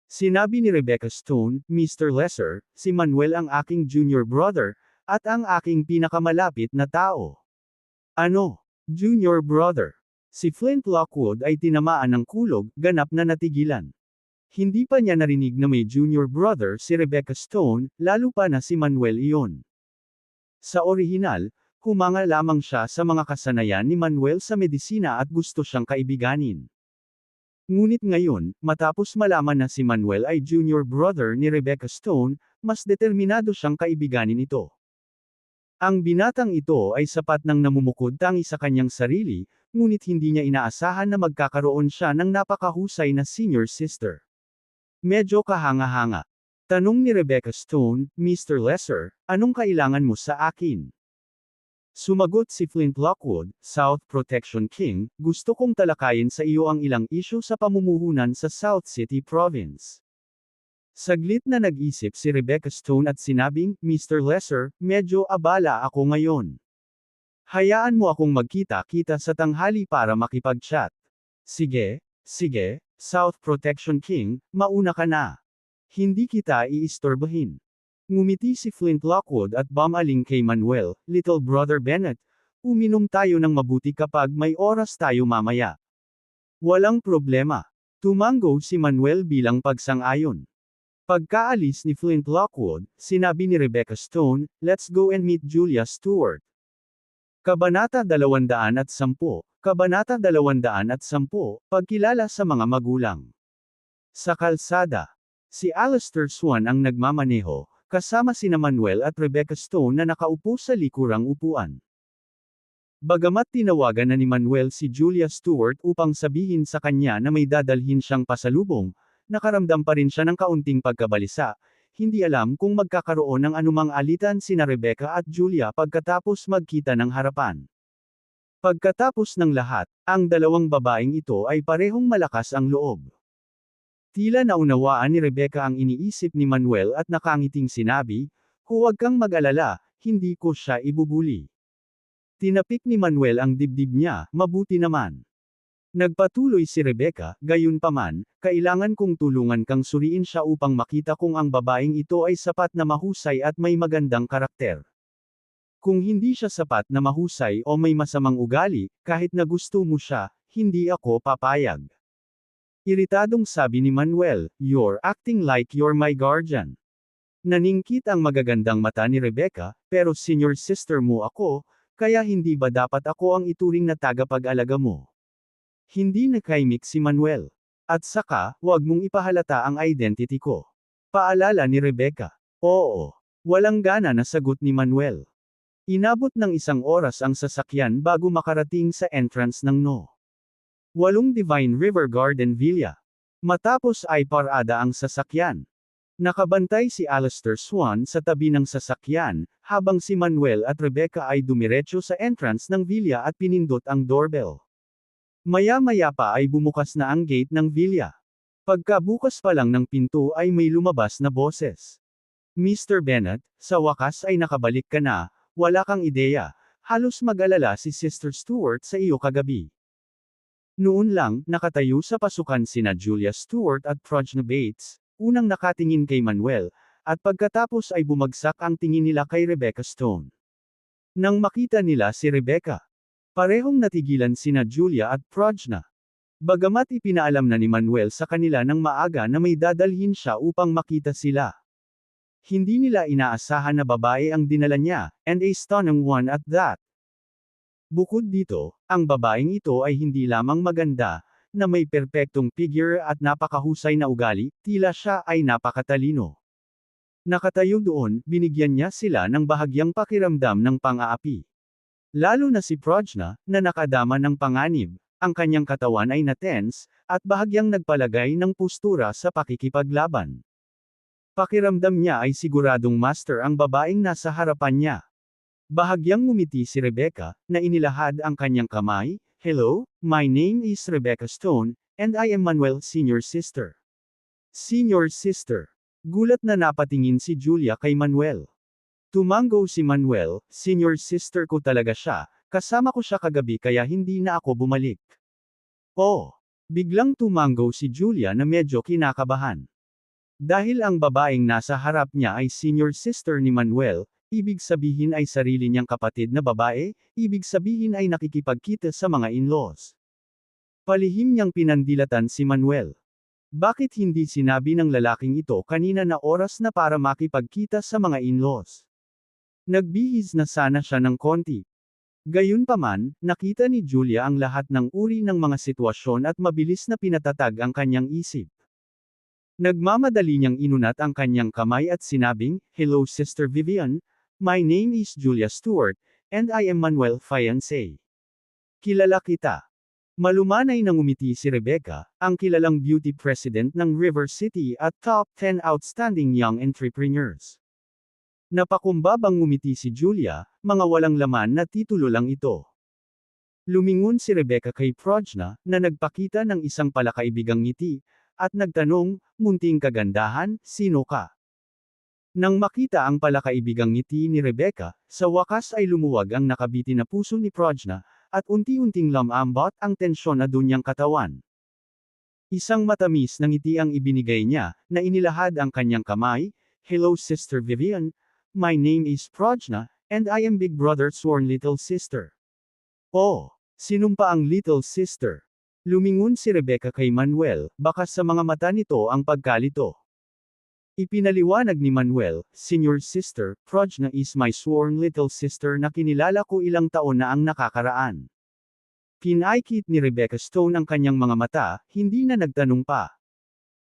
Speaker 1: Sinabi ni Rebecca Stone, Mr. Lesser, si Manuel ang aking junior brother, at ang aking pinakamalapit na tao. Ano? Junior brother? Si Flint Lockwood ay tinamaan ng kulog, ganap na natigilan. Hindi pa niya narinig na may junior brother si Rebecca Stone, lalo pa na si Manuel iyon. Sa orihinal, humanga lamang siya sa mga kasanayan ni Manuel sa medisina at gusto siyang kaibiganin. Ngunit ngayon, matapos malaman na si Manuel ay junior brother ni Rebecca Stone, mas determinado siyang kaibiganin ito. Ang binatang ito ay sapat nang namumukod tangi sa kanyang sarili, ngunit hindi niya inaasahan na magkakaroon siya ng napakahusay na senior sister. Medyo kahanga-hanga. Tanong ni Rebecca Stone, Mr. Lesser, anong kailangan mo sa akin? Sumagot si Flint Lockwood, South Protection King, gusto kong talakayin sa iyo ang ilang isyu sa pamumuhunan sa South City Province. Saglit na nag-isip si Rebecca Stone at sinabing, Mr. Lesser, medyo abala ako ngayon. Hayaan mo akong magkita-kita sa tanghali para makipag-chat. Sige, South Protection King, mauna ka na. Hindi kita iistorbohin. Ngumiti si Flint Lockwood at bumaling kay Manuel, Little Brother Bennett, uminom tayo ng mabuti kapag may oras tayo mamaya. Walang problema. Tumango si Manuel bilang pagsang-ayon. Pagkaalis ni Flint Lockwood, sinabi ni Rebecca Stone, let's go and meet Julia Stewart. Kabanata 210, Kabanata 210, Pagkilala sa mga magulang. Sa kalsada. Si Alistair Swan ang nagmamaneho, kasama sina Manuel at Rebecca Stone na nakaupo sa likurang upuan. Bagamat tinawagan na ni Manuel si Julia Stewart upang sabihin sa kanya na may dadalhin siyang pasalubong, nakaramdam pa rin siya ng kaunting pagkabalisa, hindi alam kung magkakaroon ng anumang alitan sina Rebecca at Julia pagkatapos magkita ng harapan. Pagkatapos ng lahat, ang dalawang babaeng ito ay parehong malakas ang loob. Tila naunawaan ni Rebecca ang iniisip ni Manuel at nakangiting sinabi, "Huwag kang mag-alala, hindi ko siya ibubuli." Tinapik ni Manuel ang dibdib niya, "Mabuti naman." Nagpatuloy si Rebecca, "Gayunpaman, kailangan kong tulungan kang suriin siya upang makita kung ang babaeng ito ay sapat na mahusay at may magandang karakter. Kung hindi siya sapat na mahusay o may masamang ugali, kahit na gusto mo siya, hindi ako papayag." Iritadong sabi ni Manuel, "You're acting like you're my guardian." Naningkit ang magagandang mata ni Rebecca, "Pero senior sister mo ako, kaya hindi ba dapat ako ang ituring na tagapag-alaga mo?" Hindi nakaimik si Manuel. "At saka, wag mong ipahalata ang identity ko." Paalala ni Rebecca. "Oo." Walang gana na sagot ni Manuel. Inabot ng 1 oras ang sasakyan bago makarating sa entrance ng No. 8 Divine River Garden Villa. Matapos ay parada ang sasakyan. Nakabantay si Alistair Swan sa tabi ng sasakyan, habang si Manuel at Rebecca ay dumiretso sa entrance ng villa at pinindot ang doorbell. Maya-maya pa ay bumukas na ang gate ng villa. Pagkabukas pa lang ng pinto ay may lumabas na boses. "Mr. Bennett, sa wakas ay nakabalik ka na. Wala kang ideya, halos mag-alala si Sister Stewart sa iyo kagabi." Noon lang, nakatayo sa pasukan sina Julia Stewart at Progna Bates, unang nakatingin kay Manuel, at pagkatapos ay bumagsak ang tingin nila kay Rebecca Stone. Nang makita nila si Rebecca, parehong natigilan sina Julia at Progna. Bagamat ipinaalam na ni Manuel sa kanila ng maaga na may dadalhin siya upang makita sila, hindi nila inaasahan na babae ang dinala niya, and a stunning one at that. Bukod dito, ang babaeng ito ay hindi lamang maganda, na may perpektong figure at napakahusay na ugali, tila siya ay napakatalino. Nakatayo doon, binigyan niya sila ng bahagyang pakiramdam ng pang-aapi. Lalo na si Progna, na nakadama ng panganib, ang kanyang katawan ay na-tense, at bahagyang nagpalagay ng postura sa pakikipaglaban. Pakiramdam niya ay siguradong master ang babaeng nasa harapan niya. Bahagyang ngumiti si Rebecca, na inilahad ang kanyang kamay, "Hello, my name is Rebecca Stone, and I am Manuel's senior sister." Senior sister. Gulat na napatingin si Julia kay Manuel. Tumango si Manuel, "Senior sister ko talaga siya, kasama ko siya kagabi kaya hindi na ako bumalik." "Oh." Biglang tumango si Julia na medyo kinakabahan. Dahil ang babaeng nasa harap niya ay senior sister ni Manuel, ibig sabihin ay sarili niyang kapatid na babae, ibig sabihin ay nakikipagkita sa mga in-laws. Palihim niyang pinandilatan si Manuel. Bakit hindi sinabi ng lalaking ito kanina na oras na para makipagkita sa mga in-laws? Nagbihis na sana siya ng konti. Gayunpaman, nakita ni Julia ang lahat ng uri ng mga sitwasyon at mabilis na pinatatag ang kanyang isip. Nagmamadali niyang inunat ang kanyang kamay at sinabing, "Hello Sister Vivian, my name is Julia Stewart, and I am Manuel fiancé. Kilala kita." Malumanay nang umiti si Rebecca, ang kilalang beauty president ng River City at top 10 outstanding young entrepreneurs. Napakumbabang ngumiti si Julia, mga walang laman na titulo lang ito. Lumingon si Rebecca kay Progna, na nagpakita ng isang palakaibigang ngiti, at nagtanong, "Munting kagandahan, sino ka?" Nang makita ang palakaibigang ngiti ni Rebecca, sa wakas ay lumuwag ang nakabiti na puso ni Progna, at unti-unting lumambot ang tensyon na niyang katawan. Isang matamis na ngiti ang ibinigay niya, na inilahad ang kanyang kamay, "Hello Sister Vivian, my name is Progna, and I am Big Brother's sworn little sister." "Oh." Sinumpa ang little sister. Lumingon si Rebecca kay Manuel, baka sa mga mata nito ang pagkalito. Ipinaliwanag ni Manuel, "Senior sister, Progna is my sworn little sister na kinilala ko ilang taon na ang nakakaraan." Pinaikit ni Rebecca Stone ang kanyang mga mata, hindi na nagtanong pa.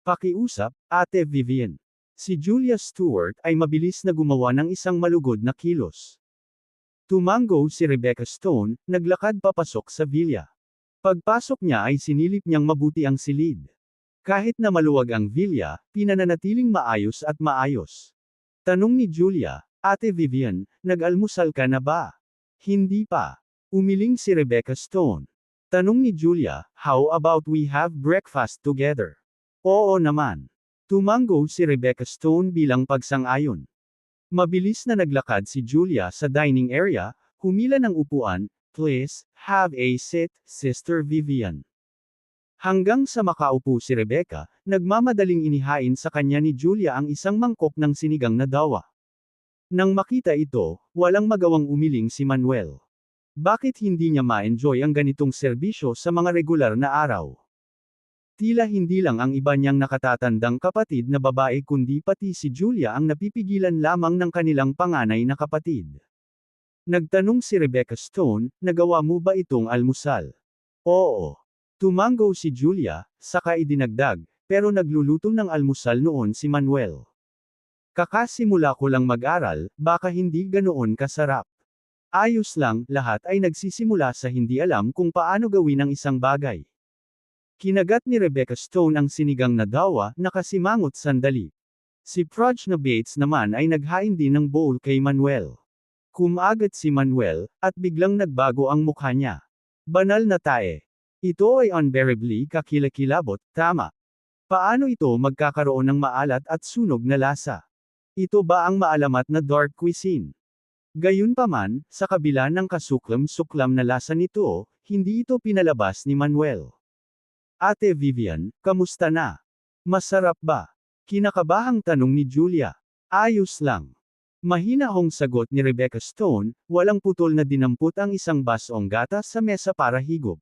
Speaker 1: "Pakiusap, Ate Vivian." Si Julia Stewart ay mabilis na gumawa ng isang malugod na kilos. Tumango si Rebecca Stone, naglakad papasok sa villa. Pagpasok niya ay sinilip niyang mabuti ang silid. Kahit na maluwag ang villa, pinananatiling maayos at maayos. Tanong ni Julia, Ate Vivian, nag-almusal ka na ba? Hindi pa. Umiling si Rebecca Stone. Tanong ni Julia, how about we have breakfast together? Oo naman. Tumango si Rebecca Stone bilang pagsang-ayon. Mabilis na naglakad si Julia sa dining area, humila ng upuan, please, have a seat, Sister Vivian. Hanggang sa makaupo si Rebecca, nagmamadaling inihain sa kanya ni Julia ang isang mangkok ng sinigang na dawa. Nang makita ito, walang magawang umiling si Manuel. Bakit hindi niya ma-enjoy ang ganitong serbisyo sa mga regular na araw? Tila hindi lang ang iba niyang nakatatandang kapatid na babae kundi pati si Julia ang napipigilan lamang ng kanilang panganay na kapatid. Nagtanong si Rebecca Stone, nagawa mo ba itong almusal? Oo. Tumango si Julia, saka idinagdag, pero nagluluto ng almusal noon si Manuel. Kakasimula ko lang mag-aral, baka hindi ganoon kasarap. Ayos lang, lahat ay nagsisimula sa hindi alam kung paano gawin ang isang bagay. Kinagat ni Rebecca Stone ang sinigang na dawa, nakasimangot sandali. Si Prajna Bates naman ay naghain din ng bowl kay Manuel. Kumagat si Manuel, at biglang nagbago ang mukha niya. Banal na tae. Ito ay unbearably kakilakilabot, tama. Paano ito magkakaroon ng maalat at sunog na lasa? Ito ba ang maalamat na dark cuisine? Gayunpaman, sa kabila ng kasuklam-suklam na lasa nito, hindi ito pinalabas ni Manuel. Ate Vivian, kamusta na? Masarap ba? Kinakabahang tanong ni Julia. Ayos lang. Mahinahong sagot ni Rebecca Stone, walang putol na dinampot ang isang basong gatas sa mesa para higop.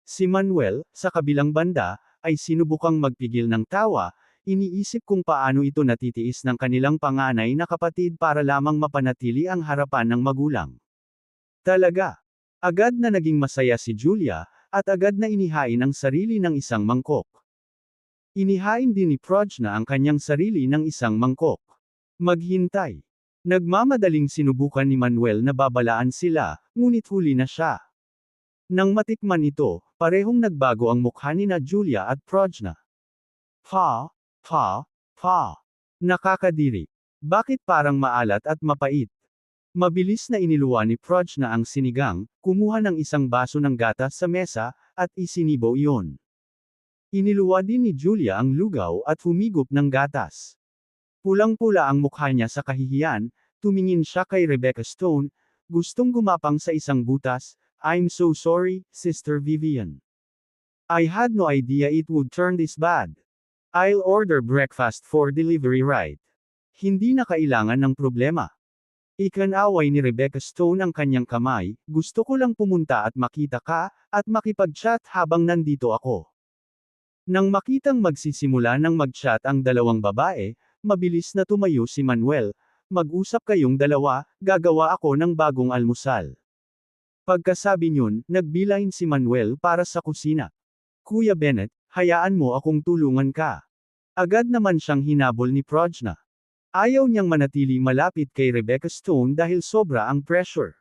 Speaker 1: Si Manuel, sa kabilang banda, ay sinubukang magpigil ng tawa, iniisip kung paano ito natitiis ng kanilang panganay na kapatid para lamang mapanatili ang harapan ng magulang. Talaga. Agad na naging masaya si Julia, at agad na inihain ang sarili ng isang mangkok. Inihain din ni Prajna ang kanyang sarili ng isang mangkok. Maghintay. Nagmamadaling sinubukan ni Manuel na babalaan sila, ngunit huli na siya. Nang matikman ito, parehong nagbago ang mukha ni na Julia at Prajna. Pa. Nakakadiri. Bakit parang maalat at mapait? Mabilis na iniluwa ni Prajna ang sinigang, kumuha ng isang baso ng gatas sa mesa, at isinibo iyon. Iniluwa din ni Julia ang lugaw at humigop ng gatas. Pulang-pula ang mukha niya sa kahihiyan, tumingin siya kay Rebecca Stone, gustong gumapang sa isang butas, I'm so sorry, Sister Vivian. I had no idea it would turn this bad. I'll order breakfast for delivery right. Hindi na kailangan ng problema. Ikanaway ni Rebecca Stone ang kanyang kamay, gusto ko lang pumunta at makita ka, at makipag-chat habang nandito ako. Nang makitang magsisimula ng mag-chat ang dalawang babae, mabilis na tumayo si Manuel, mag-usap kayong dalawa, gagawa ako ng bagong almusal. Pagkasabi niyon, nagbilahin si Manuel para sa kusina. Kuya Bennett, hayaan mo akong tulungan ka. Agad naman siyang hinabol ni Prajna. Ayaw niyang manatili malapit kay Rebecca Stone dahil sobra ang pressure.